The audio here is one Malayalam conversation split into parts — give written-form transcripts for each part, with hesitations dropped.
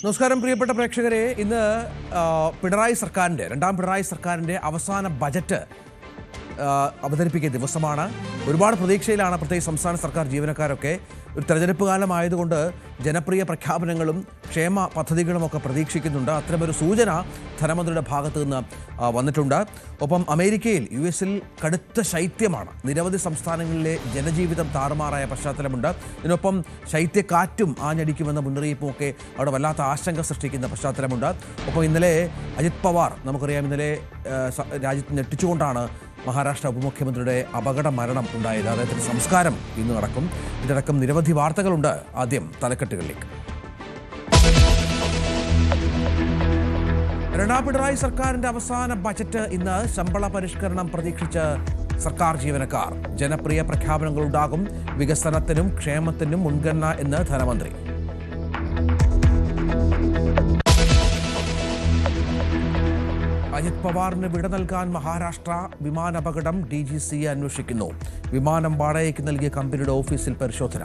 നമസ്കാരം പ്രിയപ്പെട്ട പ്രേക്ഷകരെ. ഇന്ന് രണ്ടാം പിണറായി സർക്കാരിൻ്റെ അവസാന ബജറ്റ് അവതരിപ്പിക്കുന്ന ദിവസമാണ്. ഒരുപാട് പ്രതീക്ഷയിലാണ് പ്രത്യേകിച്ച് സംസ്ഥാന സർക്കാർ ജീവനക്കാരൊക്കെ. ഒരു തെരഞ്ഞെടുപ്പ് കാലമായതുകൊണ്ട് ജനപ്രിയ പ്രഖ്യാപനങ്ങളും ക്ഷേമ പദ്ധതികളുമൊക്കെ പ്രതീക്ഷിക്കുന്നുണ്ട്. അത്തരമൊരു സൂചന ധനമന്ത്രിയുടെ ഭാഗത്തു നിന്ന് വന്നിട്ടുണ്ട്. ഒപ്പം അമേരിക്കയിൽ US-ൽ കടുത്ത ശൈത്യമാണ്. നിരവധി സംസ്ഥാനങ്ങളിലെ ജനജീവിതം താറുമാറായ പശ്ചാത്തലമുണ്ട്. ഇതിനൊപ്പം ശൈത്യക്കാറ്റും ആഞ്ഞടിക്കുമെന്ന മുന്നറിയിപ്പുമൊക്കെ അവിടെ വല്ലാത്ത ആശങ്ക സൃഷ്ടിക്കുന്ന പശ്ചാത്തലമുണ്ട്. ഒപ്പം ഇന്നലെ അജിത് പവാർ, നമുക്കറിയാം, ഇന്നലെ രാജ്യത്ത് ഞെട്ടിച്ചുകൊണ്ടാണ് മഹാരാഷ്ട്ര ഉപമുഖ്യമന്ത്രിയുടെ അപകട മരണം ഉണ്ടായത്. അദ്ദേഹത്തിൻ്റെ സംസ്കാരം ഇന്ന് നടക്കും. ഇതിനടക്കം നിരവധി വാർത്തകളുണ്ട്. ആദ്യം തലക്കെട്ടുകളിലേക്ക്. രണ്ടാം പിണറായി സർക്കാരിന്റെ അവസാന ബജറ്റ് ഇന്ന്. ശമ്പള പരിഷ്കരണം പ്രതീക്ഷിച്ച് സർക്കാർ ജീവനക്കാർ. ജനപ്രിയ പ്രഖ്യാപനങ്ങളുണ്ടാകും. വികസനത്തിനും ക്ഷേമത്തിനും മുൻഗണന എന്ന് ധനമന്ത്രി. അജിത് പവാറിന് വിട നൽകാൻ മഹാരാഷ്ട്ര. വിമാനാപകടം DGC അന്വേഷിക്കുന്നു. വിമാനം വാടകയ്ക്ക് നൽകിയ കമ്പനിയുടെ ഓഫീസിൽ പരിശോധന.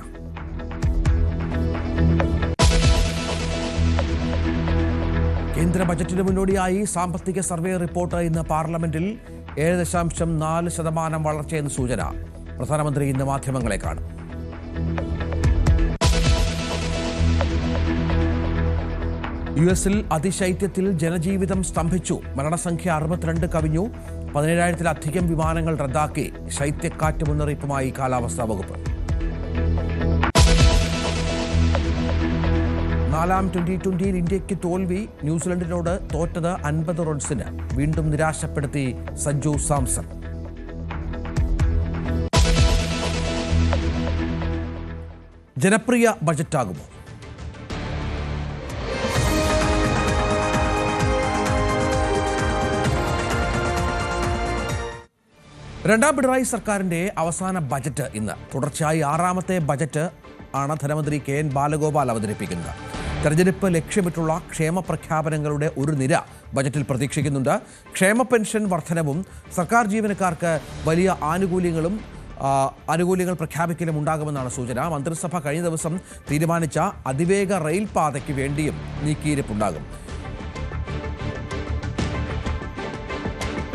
കേന്ദ്ര ബജറ്റിന് മുന്നോടിയായി സാമ്പത്തിക സർവേ റിപ്പോർട്ട് ഇന്ന് പാർലമെന്റിൽ. 7.4% വളർച്ചയെന്ന് സൂചന. പ്രധാനമന്ത്രി ഇന്ന് മാധ്യമങ്ങളെ കാണും. US-ൽ അതിശൈത്യത്തിൽ ജനജീവിതം സ്തംഭിച്ചു. മരണസംഖ്യ 62 കവിഞ്ഞു. 17,000-ലധികം വിമാനങ്ങൾ റദ്ദാക്കി. ശൈത്യക്കാറ്റ് മുന്നറിയിപ്പുമായി കാലാവസ്ഥാ വകുപ്പ്. 4ാം T20-യിൽ ഇന്ത്യയ്ക്ക് തോൽവി. ന്യൂസിലൻഡിനോട് തോറ്റത് 50 റൺസിന്. വീണ്ടും നിരാശപ്പെടുത്തി സഞ്ജു സാംസൺ. ജനപ്രിയ ബജറ്റാകുമോ? രണ്ടാം പിണറായി സർക്കാരിൻ്റെ അവസാന ബജറ്റ് ഇന്ന്. തുടർച്ചയായി 6ാമത്തെ ബജറ്റ് ആണ് ധനമന്ത്രി KN ബാലഗോപാൽ അവതരിപ്പിക്കുന്നത്. തെരഞ്ഞെടുപ്പ് ലക്ഷ്യമിട്ടുള്ള ക്ഷേമ പ്രഖ്യാപനങ്ങളുടെ ഒരു നിര ബജറ്റിൽ പ്രതീക്ഷിക്കുന്നുണ്ട്. ക്ഷേമ പെൻഷൻ വർധനവും സർക്കാർ ജീവനക്കാർക്ക് വലിയ ആനുകൂല്യങ്ങൾ പ്രഖ്യാപിക്കലും ഉണ്ടാകുമെന്നാണ് സൂചന. മന്ത്രിസഭ കഴിഞ്ഞ ദിവസം തീരുമാനിച്ച അതിവേഗ റെയിൽ പാതയ്ക്ക് വേണ്ടിയും നീക്കിയിരിപ്പുണ്ടാകും.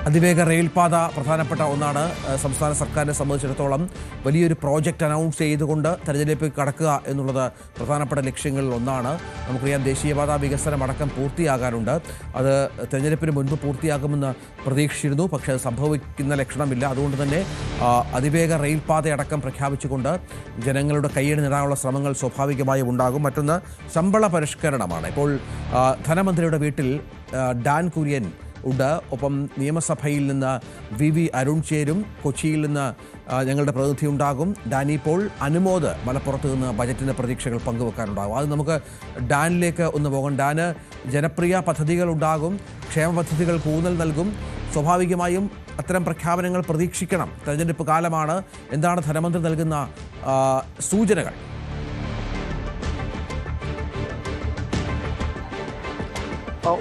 അതിവേഗ റെയിൽപാത പ്രധാനപ്പെട്ട ഒന്നാണ്. സംസ്ഥാന സർക്കാരിനെ സംബന്ധിച്ചിടത്തോളം വലിയൊരു പ്രോജക്റ്റ് അനൗൺസ് ചെയ്തുകൊണ്ട് തെരഞ്ഞെടുപ്പിൽ കടക്കുക എന്നുള്ളത് പ്രധാനപ്പെട്ട ലക്ഷ്യങ്ങളിൽ ഒന്നാണ്. നമുക്കറിയാം, ദേശീയപാത വികസനം അടക്കം പൂർത്തിയാകാനുണ്ട്. അത് തെരഞ്ഞെടുപ്പിന് മുൻപ് പൂർത്തിയാകുമെന്ന് പ്രതീക്ഷിച്ചിരുന്നു. പക്ഷേ അത് സംഭവിക്കുന്ന ലക്ഷണമില്ല. അതുകൊണ്ട് തന്നെ അതിവേഗ റെയിൽപാതയടക്കം പ്രഖ്യാപിച്ചുകൊണ്ട് ജനങ്ങളുടെ കയ്യടി നേടാനുള്ള ശ്രമങ്ങൾ സ്വാഭാവികമായും ഉണ്ടാകും. മറ്റൊന്ന് ശമ്പള പരിഷ്കരണമാണ്. ഇപ്പോൾ ധനമന്ത്രിയുടെ വീട്ടിൽ ഡാൻ കുര്യൻ ഉണ്ട്. ഒപ്പം നിയമസഭയിൽ നിന്ന് VV അരുൺ ചേരും. കൊച്ചിയിൽ നിന്ന് ഞങ്ങളുടെ പ്രതിനിധി ഉണ്ടാകും. Dani Paul. അനുമോദ് മലപ്പുറത്ത് നിന്ന് ബജറ്റിൻ്റെ പ്രതീക്ഷകൾ പങ്കുവെക്കാനുണ്ടാകും. അത് നമുക്ക് ഡാനിലേക്ക് ഒന്ന് പോകാം. ഡാന്, ജനപ്രിയ പദ്ധതികൾ ഉണ്ടാകും. ക്ഷേമ പദ്ധതികൾ ഊന്നൽ നൽകും. സ്വാഭാവികമായും അത്തരം പ്രഖ്യാപനങ്ങൾ പ്രതീക്ഷിക്കണം. തെരഞ്ഞെടുപ്പ് കാലമാണ്. എന്താണ് ധനമന്ത്രി നൽകുന്ന സൂചനകൾ?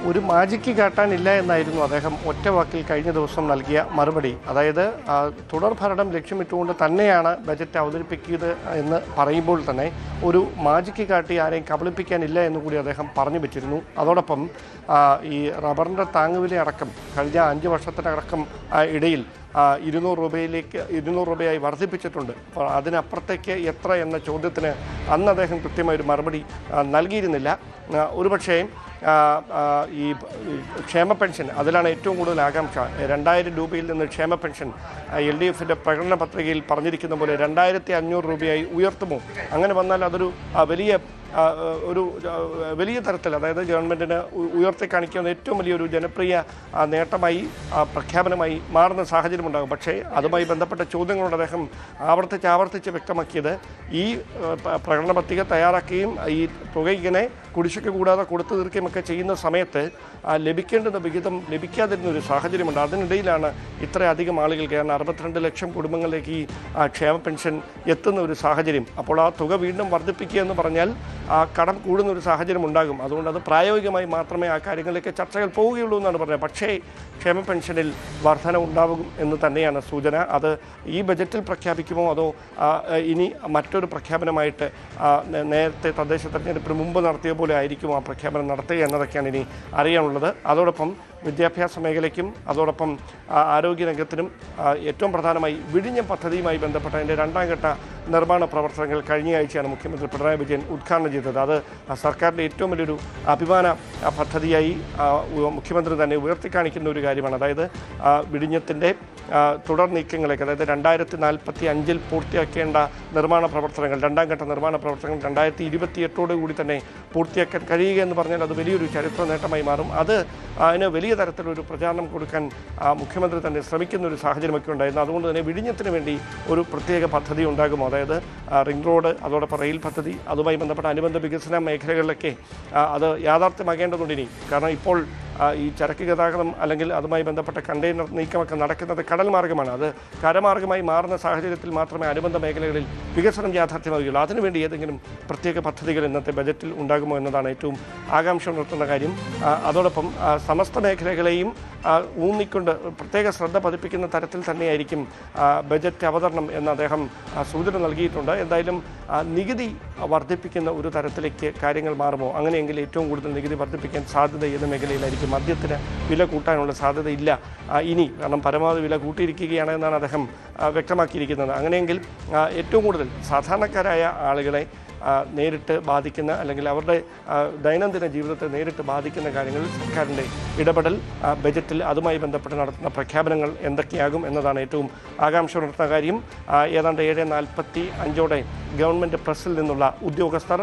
ഒരു മാജിക്ക് കാട്ടാനില്ല എന്നായിരുന്നു അദ്ദേഹം ഒറ്റ വാക്കിൽ കഴിഞ്ഞ ദിവസം നൽകിയ മറുപടി. അതായത് തുടർ ഭരണം ലക്ഷ്യമിട്ടുകൊണ്ട് തന്നെയാണ് ബജറ്റ് അവതരിപ്പിക്കുന്നത് എന്ന് പറയുമ്പോൾ തന്നെ ഒരു മാജിക്ക് കാട്ടി ആരെയും കബളിപ്പിക്കാനില്ല എന്നുകൂടി അദ്ദേഹം പറഞ്ഞു വെച്ചിരുന്നു. അതോടൊപ്പം ഈ റബ്ബറിൻ്റെ താങ്ങുവില അടക്കം കഴിഞ്ഞ 5 വർഷത്തിനടക്കം ഇടയിൽ 200 രൂപയായി വർദ്ധിപ്പിച്ചിട്ടുണ്ട്. അപ്പോൾ അതിനപ്പുറത്തേക്ക് എത്ര എന്ന ചോദ്യത്തിന് അന്ന് അദ്ദേഹം കൃത്യമായൊരു മറുപടി നൽകിയിരുന്നില്ല. ഒരുപക്ഷേ ഈ ക്ഷേമ പെൻഷൻ, അതിലാണ് ഏറ്റവും കൂടുതൽ ആകാംക്ഷ. 2000 രൂപയിൽ നിന്ന് ക്ഷേമ പെൻഷൻ LDFിൻ്റെ പ്രകടന പത്രികയിൽ പറഞ്ഞിരിക്കുന്ന പോലെ 2500 രൂപയായി ഉയർത്തുമോ? അങ്ങനെ വന്നാൽ അതൊരു വലിയ തരത്തിൽ, അതായത് ഗവൺമെൻറ്റിന് ഉയർത്തി കാണിക്കുന്ന ഏറ്റവും വലിയൊരു ജനപ്രിയ നേട്ടമായി, പ്രഖ്യാപനമായി മാറുന്ന സാഹചര്യമുണ്ടാകും. പക്ഷേ അതുമായി ബന്ധപ്പെട്ട ചോദ്യങ്ങളോട് അദ്ദേഹം ആവർത്തിച്ച് വ്യക്തമാക്കിയത് ഈ പ്രകടന പത്രിക തയ്യാറാക്കുകയും ഈ തുക ഇങ്ങനെ കുടിശ്ശിക കൂടാതെ കൊടുത്തു തീർക്കുകയും ഒക്കെ ചെയ്യുന്ന സമയത്ത് ലഭിക്കേണ്ടുന്ന വിഹിതം ലഭിക്കാതിരുന്ന ഒരു സാഹചര്യമുണ്ട്. അതിനിടയിലാണ് ഇത്രയധികം ആളുകൾ, കാരണം 62 ലക്ഷം കുടുംബങ്ങളിലേക്ക് ഈ ക്ഷേമ പെൻഷൻ എത്തുന്ന ഒരു സാഹചര്യം. അപ്പോൾ ആ തുക വീണ്ടും വർദ്ധിപ്പിക്കുക എന്ന് പറഞ്ഞാൽ ആ കടം കൂടുന്ന ഒരു സാഹചര്യം ഉണ്ടാകും. അതുകൊണ്ട് അത് പ്രായോഗികമായി മാത്രമേ ആ കാര്യങ്ങളിലേക്ക് ചർച്ചകൾ പോവുകയുള്ളൂ എന്നാണ് പറഞ്ഞത്. പക്ഷേ ക്ഷേമ പെൻഷനിൽ വർധന ഉണ്ടാകും എന്ന് തന്നെയാണ് സൂചന. അത് ഈ ബജറ്റിൽ പ്രഖ്യാപിക്കുമോ അതോ ഇനി മറ്റൊരു പ്രഖ്യാപനമായിട്ട് നേരത്തെ തദ്ദേശ തെരഞ്ഞെടുപ്പിന് മുമ്പ് നടത്തിയ പോലെ ആയിരിക്കും ആ പ്രഖ്യാപനം നടത്തുക എന്നതൊക്കെയാണ് ഇനി അറിയാനുള്ളത്. അതോടൊപ്പം വിദ്യാഭ്യാസ മേഖലയ്ക്കും അതോടൊപ്പം ആരോഗ്യരംഗത്തിനും ഏറ്റവും പ്രധാനമായി വിഴിഞ്ഞം പദ്ധതിയുമായി ബന്ധപ്പെട്ട അതിൻ്റെ 2ാം ഘട്ട നിർമ്മാണ പ്രവർത്തനങ്ങൾ കഴിഞ്ഞയാഴ്ചയാണ് മുഖ്യമന്ത്രി പിണറായി വിജയൻ ഉദ്ഘാടനം ചെയ്തത്. അത് സർക്കാരിൻ്റെ ഏറ്റവും വലിയൊരു അഭിമാന പദ്ധതിയായി മുഖ്യമന്ത്രി തന്നെ ഉയർത്തിക്കാണിക്കുന്ന ഒരു കാര്യമാണ്. അതായത് വിഴിഞ്ഞത്തിൻ്റെ തുടർ നീക്കങ്ങളൊക്കെ, അതായത് 2045 പൂർത്തിയാക്കേണ്ട നിർമ്മാണ പ്രവർത്തനങ്ങൾ, 2ാം ഘട്ട നിർമ്മാണ പ്രവർത്തനങ്ങൾ 2028 തന്നെ പൂർത്തിയാക്കാൻ കഴിയുക എന്ന് പറഞ്ഞാൽ അത് വലിയൊരു ചരിത്ര നേട്ടമായി മാറും. അതിന് വലിയ തരത്തിലൊരു പ്രചാരണം കൊടുക്കാൻ മുഖ്യമന്ത്രി തന്നെ ശ്രമിക്കുന്ന ഒരു സാഹചര്യമൊക്കെ ഉണ്ടായിരുന്നു. അതുകൊണ്ട് തന്നെ വിഴിഞ്ഞത്തിന് വേണ്ടി ഒരു പ്രത്യേക പദ്ധതി ഉണ്ടാകുമോ, അതായത് റിംഗ് റോഡ്, അതോടൊപ്പം റെയിൽ പദ്ധതി, അതുമായി ബന്ധപ്പെട്ട അനുബന്ധ വികസന മേഖലകളിലൊക്കെ അത് യാഥാർത്ഥ്യമാകേണ്ടതുണ്ട് ഇനി. കാരണം ഇപ്പോൾ ഈ ചരക്ക് ഗതാഗതം അല്ലെങ്കിൽ അതുമായി ബന്ധപ്പെട്ട കണ്ടെയ്നർ നീക്കമൊക്കെ നടക്കുന്നത് കടൽ മാർഗ്ഗമാണ്. അത് കരമാർഗ്ഗമായി മാറുന്ന സാഹചര്യത്തിൽ മാത്രമേ അനുബന്ധ മേഖലകളിൽ വികസനം യാഥാർത്ഥ്യമാവുകയുള്ളൂ. അതിനുവേണ്ടി ഏതെങ്കിലും പ്രത്യേക പദ്ധതികൾ ഇന്നത്തെ ബജറ്റിൽ ഉണ്ടാകുമോ എന്നതാണ് ഏറ്റവും ആകാംക്ഷ ഉണർത്തുന്ന കാര്യം. അതോടൊപ്പം സമസ്ത മേഖലകളെയും ഊന്നിക്കൊണ്ട് പ്രത്യേക ശ്രദ്ധ പതിപ്പിക്കുന്ന തരത്തിൽ തന്നെയായിരിക്കും ബജറ്റ് അവതരണം എന്ന് അദ്ദേഹം സൂചന നൽകിയിട്ടുണ്ട്. എന്തായാലും നികുതി വർദ്ധിപ്പിക്കുന്ന ഒരു തരത്തിലേക്ക് കാര്യങ്ങൾ മാറുമോ? അങ്ങനെയെങ്കിൽ ഏറ്റവും കൂടുതൽ നികുതി വർദ്ധിപ്പിക്കാൻ സാധ്യത ഏത് മേഖലയിലായിരിക്കും? മദ്യത്തിന് വില കൂട്ടാനുള്ള സാധ്യതയില്ല ഇനി, കാരണം പരമാവധി വില കൂട്ടിയിരിക്കുകയാണ് എന്നാണ് അദ്ദേഹം വ്യക്തമാക്കിയിരിക്കുന്നത്. അങ്ങനെയെങ്കിൽ ഏറ്റവും കൂടുതൽ സാധാരണക്കാരായ ആളുകളെ നേരിട്ട് ബാധിക്കുന്ന അല്ലെങ്കിൽ അവരുടെ ദൈനംദിന ജീവിതത്തെ നേരിട്ട് ബാധിക്കുന്ന കാര്യങ്ങളിൽ സർക്കാരിൻ്റെ ഇടപെടൽ ബജറ്റിൽ അതുമായി ബന്ധപ്പെട്ട് നടത്തുന്ന പ്രഖ്യാപനങ്ങൾ എന്തൊക്കെയാകും എന്നതാണ് ഏറ്റവും ആകാംക്ഷ ഉണർത്തുന്ന കാര്യം. ഏതാണ്ട് 7:45 ഗവൺമെൻറ് പ്രസ്സിൽ നിന്നുള്ള ഉദ്യോഗസ്ഥർ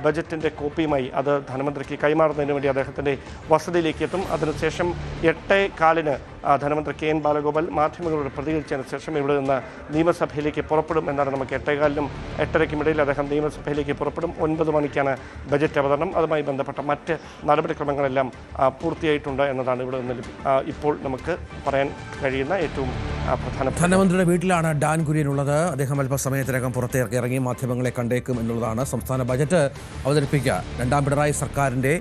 ബജറ്റിൻ്റെ കോപ്പിയുമായി അത് ധനമന്ത്രിക്ക് കൈമാറുന്നതിന് വേണ്ടി അദ്ദേഹത്തിൻ്റെ വസതിയിലേക്ക് എത്തും. അതിനുശേഷം 8:15 ധനമന്ത്രി കെ എൻ ബാലഗോപാൽ മാധ്യമങ്ങളോട് പ്രതികരിച്ചതിന് ശേഷം ഇവിടെ നിന്ന് നിയമസഭയിലേക്ക് പുറപ്പെടും എന്നാണ് നമുക്ക് 8:15-നും 8:30-ക്കും ഇടയിൽ അദ്ദേഹം നിയമസഭയിലേക്ക് പുറപ്പെടും. 9 മണിക്കാണ് ബജറ്റ് അവതരണം. അതുമായി ബന്ധപ്പെട്ട മറ്റ് നടപടിക്രമങ്ങളെല്ലാം പൂർത്തിയായിട്ടുണ്ട് എന്നതാണ് ഇവിടെ നിന്ന് ഇപ്പോൾ നമുക്ക് പറയാൻ കഴിയുന്ന ഏറ്റവും പ്രധാനപ്പെട്ട. ധനമന്ത്രിയുടെ വീട്ടിലാണ് ഡാൻ കുര്യൻ ഉള്ളത്. അദ്ദേഹം അല്പസമയത്തിനകം പുറത്തേക്ക് ഇറങ്ങി മാധ്യമങ്ങളെ കണ്ടേക്കും എന്നുള്ളതാണ്. സംസ്ഥാന ബജറ്റ് അവതരിപ്പിക്കുക 2ാം പിണറായി സർക്കാരിൻ്റെ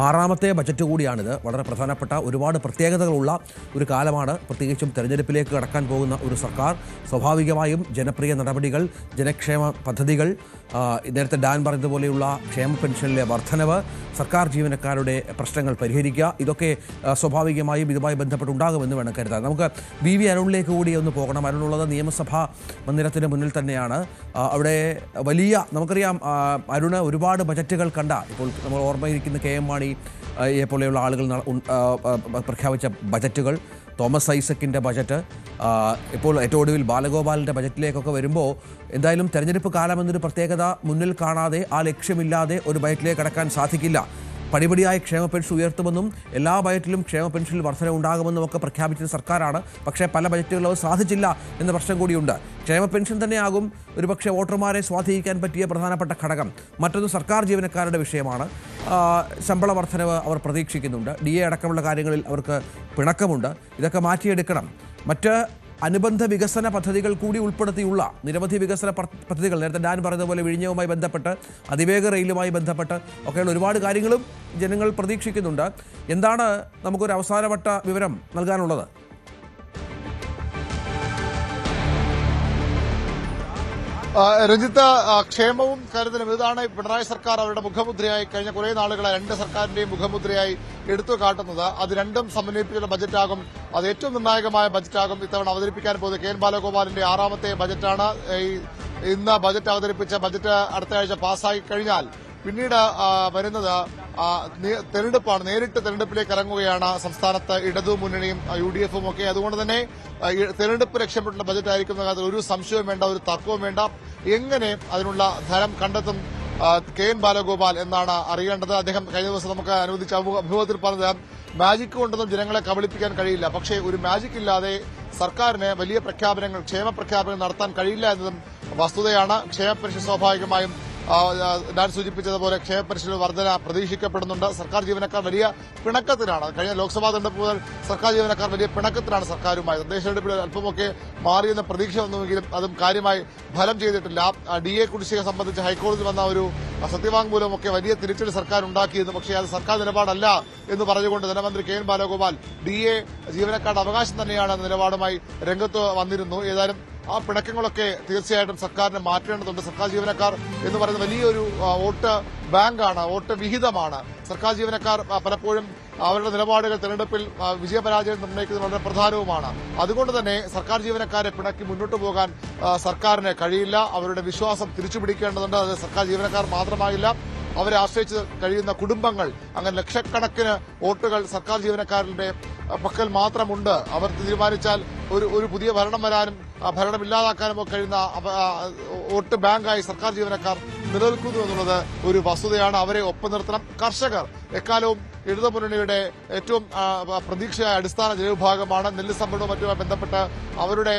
6ാമത്തെ ബജറ്റ് കൂടിയാണിത്. വളരെ പ്രധാനപ്പെട്ട ഒരുപാട് പ്രത്യേകതകളുള്ള ഒരു കാലമാണ്. പ്രത്യേകിച്ചും തെരഞ്ഞെടുപ്പിലേക്ക് കടക്കാൻ പോകുന്ന ഒരു സർക്കാർ സ്വാഭാവികമായും ജനപ്രിയ നടപടികൾ, ജനക്ഷേമ പദ്ധതികൾ, നേരത്തെ ഡാൻ പറഞ്ഞതുപോലെയുള്ള ക്ഷേമ പെൻഷനിലെ വർധനവ്, സർക്കാർ ജീവനക്കാരുടെ പ്രശ്നങ്ങൾ പരിഹരിക്കുക, ഇതൊക്കെ സ്വാഭാവികമായും ഇതുമായി ബന്ധപ്പെട്ടുണ്ടാകുമെന്ന് വേണം കരുതാൻ. നമുക്ക് വി അരുണിലേക്ക് കൂടി ഒന്ന് പോകണം. അരുണുള്ളത് നിയമസഭാ മന്ദിരത്തിന് മുന്നിൽ തന്നെയാണ്. അവിടെ വലിയ, നമുക്കറിയാം അരുണ് ഒരുപാട് ബജറ്റുകൾ കണ്ട, ഇപ്പോൾ നമ്മൾ ഓർമ്മയിരിക്കുന്ന കെ എം മാണിയെ പോലെയുള്ള ആളുകൾ പ്രഖ്യാപിച്ച ബജറ്റുകൾ, തോമസ് ഐസക്കിൻ്റെ ബജറ്റ്, ഇപ്പോൾ ഏറ്റവും ഒടുവിൽ ബാലഗോപാലിൻ്റെ ബജറ്റിലേക്കൊക്കെ വരുമ്പോൾ എന്തായാലും തെരഞ്ഞെടുപ്പ് കാലമെന്നൊരു പ്രത്യേകത മുന്നിൽ കാണാതെ, ആ ലക്ഷ്യമില്ലാതെ ഒരു ബജറ്റിലേക്ക് കടക്കാൻ സാധിക്കില്ല. പടിപടിയായി ക്ഷേമ പെൻഷൻ ഉയർത്തുമെന്നും എല്ലാ ബജറ്റിലും ക്ഷേമ പെൻഷനിൽ വർധന ഉണ്ടാകുമെന്നും ഒക്കെ പ്രഖ്യാപിച്ച സർക്കാരാണ്. പക്ഷേ പല ബജറ്റുകളും അത് സാധിച്ചില്ല എന്ന പ്രശ്നം കൂടിയുണ്ട്. ക്ഷേമ പെൻഷൻ തന്നെയാകും ഒരുപക്ഷെ വോട്ടർമാരെ സ്വാധീനിക്കാൻ പറ്റിയ പ്രധാനപ്പെട്ട ഘടകം. മറ്റൊന്ന് സർക്കാർ ജീവനക്കാരുടെ വിഷയമാണ്. ശമ്പള വർധനവ് അവർ പ്രതീക്ഷിക്കുന്നുണ്ട്. DA അടക്കമുള്ള കാര്യങ്ങളിൽ അവർക്ക് പിണക്കമുണ്ട്. ഇതൊക്കെ മാറ്റിയെടുക്കണം. മറ്റ് അനുബന്ധ വികസന പദ്ധതികൾ കൂടി ഉൾപ്പെടുത്തിയുള്ള നിരവധി വികസന പദ്ധതികൾ, നേരത്തെ ഡാൻ പറഞ്ഞതുപോലെ വിഴിഞ്ഞവുമായി ബന്ധപ്പെട്ട്, അതിവേഗ റെയിലുമായി ബന്ധപ്പെട്ട് ഒക്കെയുള്ള ഒരുപാട് കാര്യങ്ങളും ജനങ്ങൾ പ്രതീക്ഷിക്കുന്നുണ്ട്. എന്താണ് നമുക്കൊരു അവസാനവട്ട വിവരം നൽകാനുള്ളത്? രഞ്ജിത്ത്, ക്ഷേമവും കരുതലും ഇതാണ് പിണറായി സർക്കാർ അവരുടെ മുഖമുദ്രയായി കഴിഞ്ഞ കുറെ നാളുകളായി 2 സർക്കാരിന്റെയും മുഖമുദ്രയായി എടുത്തു കാട്ടുന്നത്. അത് രണ്ടും സമന്വയിപ്പിച്ചുള്ള ബജറ്റാകും. അത് ഏറ്റവും നിർണായകമായ ബജറ്റാകും ഇത്തവണ അവതരിപ്പിക്കാൻ പോകുന്നത്. കെ എൻ ബാലഗോപാലിന്റെ 6ാമത്തെ ബജറ്റാണ്. ഇന്ന് ബജറ്റ് അവതരിപ്പിച്ച ബജറ്റ് അടുത്ത ആഴ്ച പാസ്സായി കഴിഞ്ഞാൽ പിന്നീട് വരുന്നത് തെരഞ്ഞെടുപ്പാണ്. നേരിട്ട് തെരഞ്ഞെടുപ്പിലേക്ക് ഇറങ്ങുകയാണ് സംസ്ഥാനത്ത് ഇടതു മുന്നണിയും UDF-ഉം ഒക്കെ. അതുകൊണ്ട് തന്നെ തെരഞ്ഞെടുപ്പ് ലക്ഷ്യമിട്ടുള്ള ബജറ്റ് ആയിരിക്കുന്ന കാര്യത്തിൽ ഒരു സംശയവും വേണ്ട, ഒരു തർക്കവും വേണ്ട. എങ്ങനെ അതിനുള്ള ധനം കണ്ടെത്തും കെ എൻ ബാലഗോപാൽ എന്നാണ് അറിയേണ്ടത്. അദ്ദേഹം കഴിഞ്ഞ ദിവസം നമുക്ക് അനുവദിച്ച അഭിമുഖത്തിൽ പറഞ്ഞത് മാജിക് കൊണ്ടൊന്നും ജനങ്ങളെ കബളിപ്പിക്കാൻ കഴിയില്ല. പക്ഷേ ഒരു മാജിക് ഇല്ലാതെ സർക്കാരിന് വലിയ പ്രഖ്യാപനങ്ങൾ, ക്ഷേമ പ്രഖ്യാപനങ്ങൾ നടത്താൻ കഴിയില്ല എന്നതും വസ്തുതയാണ്. ക്ഷേമ പെൻഷൻ സ്വാഭാവികമായും ഞാൻ സൂചിപ്പിച്ചതുപോലെ ക്ഷേമ പെൻഷനിൽ വർധന പ്രതീക്ഷിക്കപ്പെടുന്നുണ്ട്. സർക്കാർ ജീവനക്കാർ വലിയ പിണക്കത്തിലാണ്. കഴിഞ്ഞ ലോക്സഭാ തെരഞ്ഞെടുപ്പ് മുതൽ സർക്കാർ ജീവനക്കാർ വലിയ പിണക്കത്തിലാണ് സർക്കാരുമായി. തദ്ദേശ തെരഞ്ഞെടുപ്പിൽ അല്പമൊക്കെ മാറിയെന്ന പ്രതീക്ഷ വന്നുവെങ്കിലും അതും കാര്യമായി ഫലം ചെയ്തിട്ടില്ല. DA കുടിശ്ശിക സംബന്ധിച്ച് ഹൈക്കോടതി വന്ന ഒരു സത്യവാങ്മൂലമൊക്കെ വലിയ തിരിച്ചടി സർക്കാർ ഉണ്ടാക്കിയിരുന്നു. പക്ഷേ അത് സർക്കാർ നിലപാടല്ല എന്ന് പറഞ്ഞുകൊണ്ട് ധനമന്ത്രി KN ബാലഗോപാൽ DA ജീവനക്കാരുടെ അവകാശം തന്നെയാണ് എന്ന നിലപാടുമായി രംഗത്ത് വന്നിരുന്നു. ഏതായാലും ആ പിണക്കങ്ങളൊക്കെ തീർച്ചയായിട്ടും സർക്കാരിന് മാറ്റേണ്ടതുണ്ട്. സർക്കാർ ജീവനക്കാർ എന്ന് പറയുന്ന വലിയൊരു വോട്ട് ബാങ്കാണ്, വോട്ട് വിഹിതമാണ്. സർക്കാർ ജീവനക്കാർ പലപ്പോഴും അവരുടെ നിലപാടുകൾ തെരഞ്ഞെടുപ്പിൽ വിജയപരാജയം നിർണ്ണയിക്കുന്നത് വളരെ പ്രധാനവുമാണ്. അതുകൊണ്ട് തന്നെ സർക്കാർ ജീവനക്കാരെ പിണക്കി മുന്നോട്ട് പോകാൻ സർക്കാരിന് കഴിയില്ല. അവരുടെ വിശ്വാസം തിരിച്ചുപിടിക്കേണ്ടതുണ്ട്. അത് സർക്കാർ ജീവനക്കാർ മാത്രമായില്ല, അവരെ ആശ്രയിച്ച് കഴിയുന്ന കുടുംബങ്ങൾ, അങ്ങനെ ലക്ഷക്കണക്കിന് വോട്ടുകൾ സർക്കാർ ജീവനക്കാരുടെ പക്കൽ മാത്രമുണ്ട്. അവർ തീരുമാനിച്ചാൽ ഒരു പുതിയ ഭരണം വരാനും ഭരണം ഇല്ലാതാക്കാനും ഒക്കെ കഴിയുന്ന വോട്ട് ബാങ്കായി സർക്കാർ ജീവനക്കാർ നിലനിൽക്കുന്നു എന്നുള്ളത് ഒരു വസ്തുതയാണ്. അവരെ ഒപ്പം നിർത്തണം. കർഷകർ എക്കാലവും ഇടതുമുന്നണിയുടെ ഏറ്റവും പ്രതീക്ഷയായ അടിസ്ഥാന ജനവിഭാഗമാണ്. നെല്ല് സംഭരണവും മറ്റുമായി ബന്ധപ്പെട്ട് അവരുടെ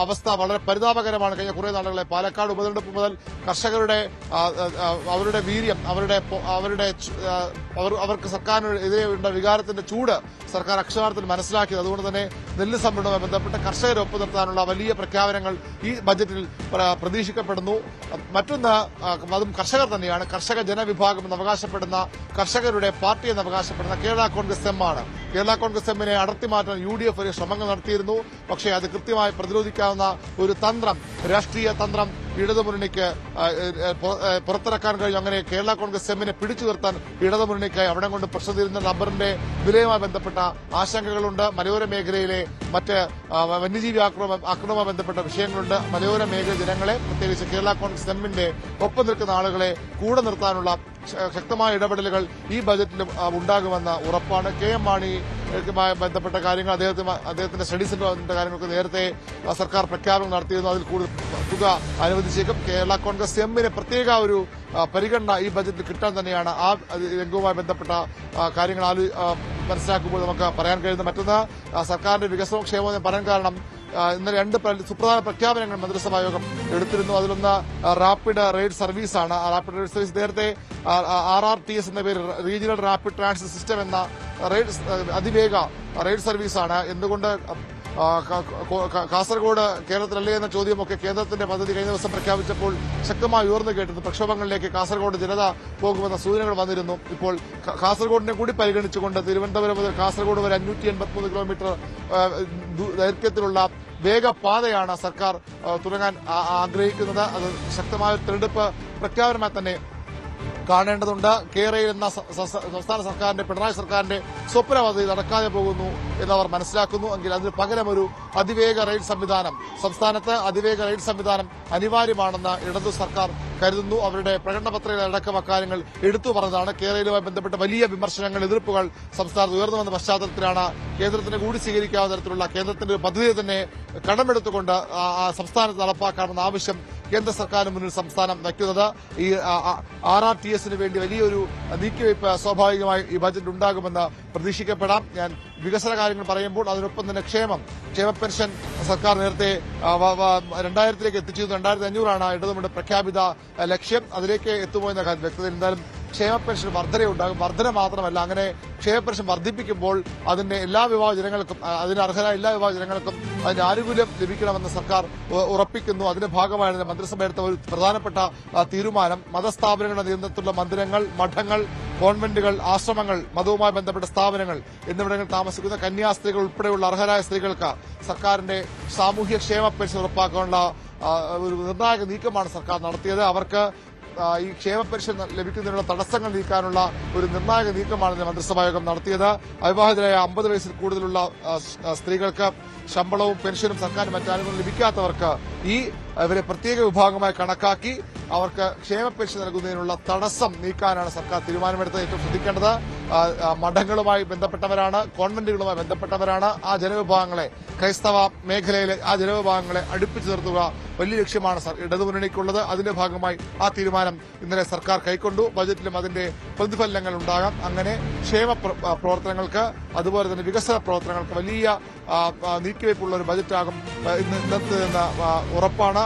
അവസ്ഥ വളരെ പരിതാപകരമാണ്. കഴിഞ്ഞ കുറേ നാളുകളെ പാലക്കാട് ഉപതെരഞ്ഞെടുപ്പ് മുതൽ കർഷകരുടെ അവരുടെ വീര്യം, അവർക്ക് സർക്കാരിനെതിരെയുള്ള വികാരത്തിന്റെ ചൂട് സർക്കാർ അക്ഷരാർത്ഥത്തിൽ മനസ്സിലാക്കിയത്. അതുകൊണ്ട് തന്നെ നെല്ല് സംഭരണവുമായി ബന്ധപ്പെട്ട് കർഷകരെ ഒപ്പം നിർത്താനുള്ള വലിയ പ്രഖ്യാപനങ്ങൾ ഈ ബജറ്റിൽ പ്രതീക്ഷിക്കപ്പെടുന്നു. മറ്റൊന്ന്, അതും കർഷകർ തന്നെയാണ്. കർഷക ജനവിഭാഗം എന്ന് അവകാശപ്പെടുന്ന, കർഷകരുടെ പാർട്ടി എന്ന് അവകാശപ്പെടുന്ന കേരള കോൺഗ്രസ് എം ആണ്. കേരള കോൺഗ്രസ് എമ്മിനെ അടർത്തി മാറ്റാൻ UDF ഒരു ശ്രമങ്ങൾ നടത്തിയിരുന്നു. പക്ഷേ അത് കൃത്യമായി പ്രതിരോധിക്കാവുന്ന ഒരു തന്ത്രം, രാഷ്ട്രീയ തന്ത്രം ഇടതുമുന്നണിക്ക് പുറത്തിറക്കാൻ കഴിഞ്ഞു. അങ്ങനെ കേരള കോൺഗ്രസ് എമ്മിനെ പിടിച്ചു നിർത്താൻ ഇടതുമുന്നണിക്കായി അവിടെ കൊണ്ട് പ്രശ്നം തീരുന്ന റബ്ബറിന്റെ വിലയുമായി ബന്ധപ്പെട്ട ആശങ്കകളുണ്ട്. മലയോര മേഖലയിലെ മറ്റ് വന്യജീവി ആക്രമണവുമായി ബന്ധപ്പെട്ട വിഷയങ്ങളുണ്ട്. മലയോര മേഖല ജനങ്ങളെ, പ്രത്യേകിച്ച് കേരള കോൺഗ്രസ് എമ്മിന്റെ ഒപ്പം നിൽക്കുന്ന ആളുകളെ കൂടെ നിർത്താനുള്ള ശക്തമായ ഇടപെടലുകൾ ഈ ബജറ്റിൽ ഉണ്ടാകുമെന്ന ഉറപ്പാണ്. KM മാണിയുമായി ബന്ധപ്പെട്ട കാര്യങ്ങൾ, അദ്ദേഹത്തിന്റെ സ്റ്റഡി സെന്ററിന്റെ കാര്യങ്ങൾക്ക് നേരത്തെ സർക്കാർ പ്രഖ്യാപനം നടത്തിയിരുന്നു. അതിൽ കൂടുതൽ തുക അനുവദിച്ചേക്കും. കേരള കോൺഗ്രസ് എമ്മിന് പ്രത്യേക ഒരു പരിഗണന ഈ ബജറ്റിൽ കിട്ടാൻ തന്നെയാണ് ആ രംഗവുമായി ബന്ധപ്പെട്ട കാര്യങ്ങൾ മനസ്സിലാക്കുമ്പോൾ നമുക്ക് പറയാൻ കഴിയുന്നത്. മറ്റൊന്ന്, സർക്കാരിന്റെ വികസനവും ക്ഷേമവും പറയാൻ കാരണം ഇന്നലെ 2 സുപ്രധാന പ്രഖ്യാപനങ്ങൾ മന്ത്രിസഭാ യോഗം എടുത്തിരുന്നു. അതിലൊന്ന് റാപ്പിഡ് റെയ്ഡ് സർവീസാണ്. റാപ്പിഡ് റെയ്ഡ് സർവീസ് നേരത്തെ RRTS എന്ന പേര്, റീജിയണൽ റാപ്പിഡ് ട്രാൻസിറ്റ് സിസ്റ്റം എന്ന അതിവേഗ റെയ്ഡ് സർവീസാണ്. എന്തുകൊണ്ട് കാസർഗോഡ് കേരളത്തിലല്ലേ എന്ന ചോദ്യമൊക്കെ കേന്ദ്രത്തിന്റെ പദ്ധതി കഴിഞ്ഞ ദിവസം പ്രഖ്യാപിച്ചപ്പോൾ ശക്തമായി ഉയർന്നു കേട്ടിരുന്നു. പ്രക്ഷോഭങ്ങളിലേക്ക് കാസർഗോഡ് ജനത പോകുമെന്ന സൂചനകൾ വന്നിരുന്നു. ഇപ്പോൾ കാസർഗോഡിനെ കൂടി പരിഗണിച്ചുകൊണ്ട് തിരുവനന്തപുരം മുതൽ കാസർഗോഡ് വരെ 583 കിലോമീറ്റർ ദൈർഘ്യത്തിലുള്ള വേഗപാതയാണ് സർക്കാർ തുടങ്ങാൻ ആഗ്രഹിക്കുന്നത്. അത് ശക്തമായ തെരഞ്ഞെടുപ്പ് പ്രഖ്യാപനമായി തന്നെ കാണേണ്ടതുണ്ട്. കേരയിൽ എന്ന സംസ്ഥാന സർക്കാരിന്റെ, പിണറായി സർക്കാരിന്റെ സ്വപ്ന പദ്ധതി നടക്കാതെ പോകുന്നു എന്നവർ മനസ്സിലാക്കുന്നു. എങ്കിൽ അതിന് പകരം ഒരു അതിവേഗ റെയിൽ സംവിധാനം, സംസ്ഥാനത്ത് അതിവേഗ റെയിൽ സംവിധാനം അനിവാര്യമാണെന്ന് ഇടതു സർക്കാർ കരുതുന്നു. അവരുടെ പ്രകടന പത്രികയിലടക്കം അക്കാര്യങ്ങൾ എടുത്തു പറഞ്ഞതാണ്. കേരളവുമായി ബന്ധപ്പെട്ട് വലിയ വിമർശനങ്ങൾ, എതിർപ്പുകൾ സംസ്ഥാനത്ത് ഉയർന്നു വന്ന പശ്ചാത്തലത്തിലാണ് കേന്ദ്രത്തിന് കൂടി സ്വീകരിക്കാവുന്ന തരത്തിലുള്ള കേന്ദ്രത്തിന്റെ ഒരു പദ്ധതി തന്നെ കടമെടുത്തുകൊണ്ട് സംസ്ഥാനത്ത് നടപ്പാക്കാമെന്ന ആവശ്യം കേന്ദ്ര സർക്കാരിന് മുന്നിൽ സംസ്ഥാനം വയ്ക്കുന്നത്. ഈ RRTSന് വേണ്ടി വലിയൊരു നീക്കിവയ്പ് സ്വാഭാവികമായി ഈ ബജറ്റ് ഉണ്ടാകുമെന്ന് പ്രതീക്ഷിക്കപ്പെടാം. ഞാൻ വികസന കാര്യങ്ങൾ പറയുമ്പോൾ അതിനൊപ്പം തന്നെ ക്ഷേമ പെൻഷൻ സർക്കാർ നേരത്തെ 2000-ലേക്ക് എത്തിച്ചിരുന്നു. 2500 ഇടതുമുന്നണി പ്രഖ്യാപിത ലക്ഷ്യം. അതിലേക്ക് എത്തുമോ എന്ന കാര്യം വ്യക്തത. എന്തായാലും ക്ഷേമ പെൻഷൻ വർധനയുണ്ടാകും. വർധന മാത്രമല്ല, അങ്ങനെ ക്ഷേമ പെൻഷൻ വർദ്ധിപ്പിക്കുമ്പോൾ അതിന്റെ എല്ലാ വിഭാഗ ജനങ്ങൾക്കും, അതിന് അർഹരായ എല്ലാ വിഭാഗ ജനങ്ങൾക്കും അതിന്റെ ആനുകൂല്യം ലഭിക്കണമെന്ന് സർക്കാർ ഉറപ്പിക്കുന്നു. അതിന്റെ ഭാഗമായാണ് മന്ത്രിസഭ എടുത്ത ഒരു പ്രധാനപ്പെട്ട തീരുമാനം. മതസ്ഥാപനങ്ങളുടെ നിയന്ത്രണത്തിലുള്ള മന്ദിരങ്ങൾ, മഠങ്ങൾ, കോൺവെന്റുകൾ, ആശ്രമങ്ങൾ, മതവുമായി ബന്ധപ്പെട്ട സ്ഥാപനങ്ങൾ എന്നിവിടങ്ങളിൽ താമസിക്കുന്ന കന്യാസ്ത്രീകൾ ഉൾപ്പെടെയുള്ള അർഹരായ സ്ത്രീകൾക്ക് സർക്കാരിന്റെ സാമൂഹ്യ ക്ഷേമ പെൻഷൻ ഉറപ്പാക്കാനുള്ള ഒരു നിർണായക നീക്കമാണ് സർക്കാർ നടത്തിയത്. അവർക്ക് ഈ ക്ഷേമ പെൻഷൻ ലഭിക്കുന്നതിനുള്ള തടസ്സങ്ങൾ നീക്കാനുള്ള ഒരു നിർണായക നീക്കമാണ് മന്ത്രിസഭായോഗം നടത്തിയത്. അവിവാഹിതരായ 50 വയസ്സിൽ കൂടുതലുള്ള സ്ത്രീകൾക്ക് ശമ്പളവും പെൻഷനും സർക്കാർ മറ്റാനുകൂല്യം ലഭിക്കാത്തവർക്ക് ഇവരെ പ്രത്യേക വിഭാഗമായി കണക്കാക്കി അവർക്ക് ക്ഷേമ പെൻഷൻ നൽകുന്നതിനുള്ള തടസ്സം നീക്കാനാണ് സർക്കാർ തീരുമാനമെടുത്തത്. ഏറ്റവും ശ്രദ്ധിക്കേണ്ടത് മഠങ്ങളുമായി ബന്ധപ്പെട്ടവരാണ്, കോൺവെന്റുകളുമായി ബന്ധപ്പെട്ടവരാണ്. ആ ജനവിഭാഗങ്ങളെ, ക്രൈസ്തവ മേഖലയിലെ ആ ജനവിഭാഗങ്ങളെ അടുപ്പിച്ചു നിർത്തുക വലിയ ലക്ഷ്യമാണ് ഇടതുമുന്നണിക്കുള്ളത്. അതിന്റെ ഭാഗമായി ആ തീരുമാനം ഇന്നലെ സർക്കാർ കൈക്കൊണ്ടു. ബജറ്റിലും അതിന്റെ പ്രതിഫലനങ്ങൾ ഉണ്ടാകാം. അങ്ങനെ ക്ഷേമ പ്രവർത്തനങ്ങൾക്ക്, അതുപോലെ തന്നെ വികസന പ്രവർത്തനങ്ങൾക്ക് വലിയ നീക്കിവയ്പുള്ള ഒരു ബജറ്റാകും ഇന്നത്തെ ഉറപ്പാണ്.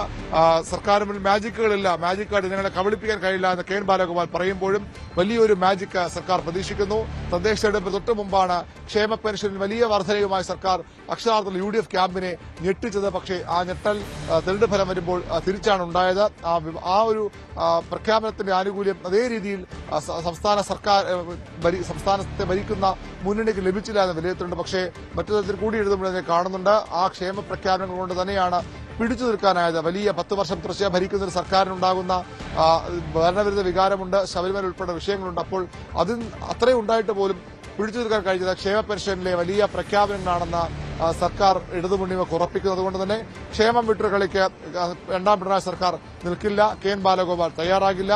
സർക്കാർ മുന്നിൽ മാജിക്കുകളില്ല, മാജിക് കാർഡ് ജനങ്ങളെ കബളിപ്പിക്കാൻ കഴിയില്ല എന്ന് കെ എൻ ബാലഗോപാൽ പറയുമ്പോഴും വലിയൊരു മാജിക് സർക്കാർ പ്രതീക്ഷിക്കുന്നു. തദ്ദേശ തെരഞ്ഞെടുപ്പ് തൊട്ടു മുമ്പാണ് ക്ഷേമ പെൻഷനിൽ വലിയ വർധനയുമായി സർക്കാർ അക്ഷരാർത്ഥത്തിൽ UDF ക്യാമ്പിനെ ഞെട്ടിച്ചത്. പക്ഷേ ആ ഞെട്ടൽ തെരഞ്ഞെടുപ്പ് ഫലം വരുമ്പോൾ തിരിച്ചാണ് ഉണ്ടായത്. ആ ഒരു പ്രഖ്യാപനത്തിന്റെ ആനുകൂല്യം അതേ രീതിയിൽ സംസ്ഥാനത്തെ ഭരിക്കുന്ന മുന്നണിക്ക് ലഭിച്ചില്ല എന്ന് വിലയിരുത്തുന്നുണ്ട്. പക്ഷേ മറ്റു തരത്തിൽ കൂടി എഴുതുമ്പോഴേ കാണുന്നുണ്ട് ആ ക്ഷേമ പ്രഖ്യാപനങ്ങൾ കൊണ്ട് തന്നെയാണ് പിടിച്ചു നിൽക്കാനായത്. വലിയ 10 വർഷം തുടർച്ചയായി ഭരിക്കുന്ന ഒരു സർക്കാരിനുണ്ടാകുന്ന ഭരണവിരുദ്ധ വികാരമുണ്ട്, ശബരിമല ഉൾപ്പെടെ വിഷയങ്ങളുണ്ട്. അപ്പോൾ അതിന് അത്രയും ഉണ്ടായിട്ട് പോലും പിടിച്ചു നിൽക്കാൻ കഴിഞ്ഞത് ക്ഷേമ പെൻഷനിലെ വലിയ പ്രഖ്യാപനങ്ങളാണെന്ന് സർക്കാർ ഇടതുമുന്നണിക്ക് ഉറപ്പിക്കുന്നത്. അതുകൊണ്ട് തന്നെ ക്ഷേമം വിട്ടൊരു കളിക്ക് രണ്ടാം പിണറായി സർക്കാർ നിൽക്കില്ല. കെ എൻ ബാലഗോപാൽ തയ്യാറാകില്ല.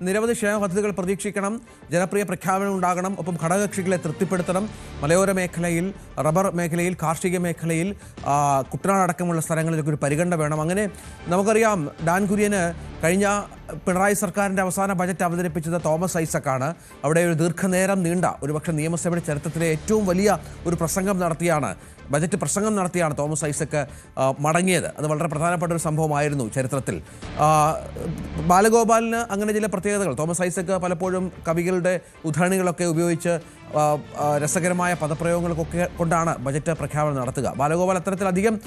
നിരവധി ക്ഷേമ പദ്ധതികൾ പ്രതീക്ഷിക്കണം, ജനപ്രിയ പ്രഖ്യാപനം ഉണ്ടാകണം, ഒപ്പം ഘടകകക്ഷികളെ തൃപ്തിപ്പെടുത്തണം. മലയോര മേഖലയിൽ, റബ്ബർ മേഖലയിൽ, കാർഷിക മേഖലയിൽ, കുട്ടനാടക്കമുള്ള സ്ഥലങ്ങളിലൊക്കെ ഒരു പരിഗണന വേണം. അങ്ങനെ നമുക്കറിയാം ഡാൻ കുര്യന് കഴിഞ്ഞ പിണറായി സർക്കാരിൻ്റെ അവസാന ബജറ്റ് അവതരിപ്പിച്ചത് തോമസ് ഐസക്കാണ്. അവിടെ ഒരു ദീർഘനേരം നീണ്ട, ഒരുപക്ഷെ നിയമസഭയുടെ ചരിത്രത്തിലെ ഏറ്റവും വലിയ ഒരു ബജറ്റ് പ്രസംഗം നടത്തിയാണ് തോമസ് ഐസക്ക് മടങ്ങിയത്. അത് വളരെ പ്രധാനപ്പെട്ട ഒരു സംഭവമായിരുന്നു ചരിത്രത്തിൽ. ബാലഗോപാലിന് അങ്ങനെ ചില പ്രത്യേകതകൾ. തോമസ് ഐസക്ക് പലപ്പോഴും കവികളുടെ ഉദ്ധരണികളൊക്കെ ഉപയോഗിച്ച് രസകരമായ പദപ്രയോഗങ്ങൾക്കൊക്കെ കൊണ്ടാണ് ബജറ്റ് പ്രഖ്യാപനം നടത്തുക. ബാലഗോപാൽ അത്തരത്തിലധികം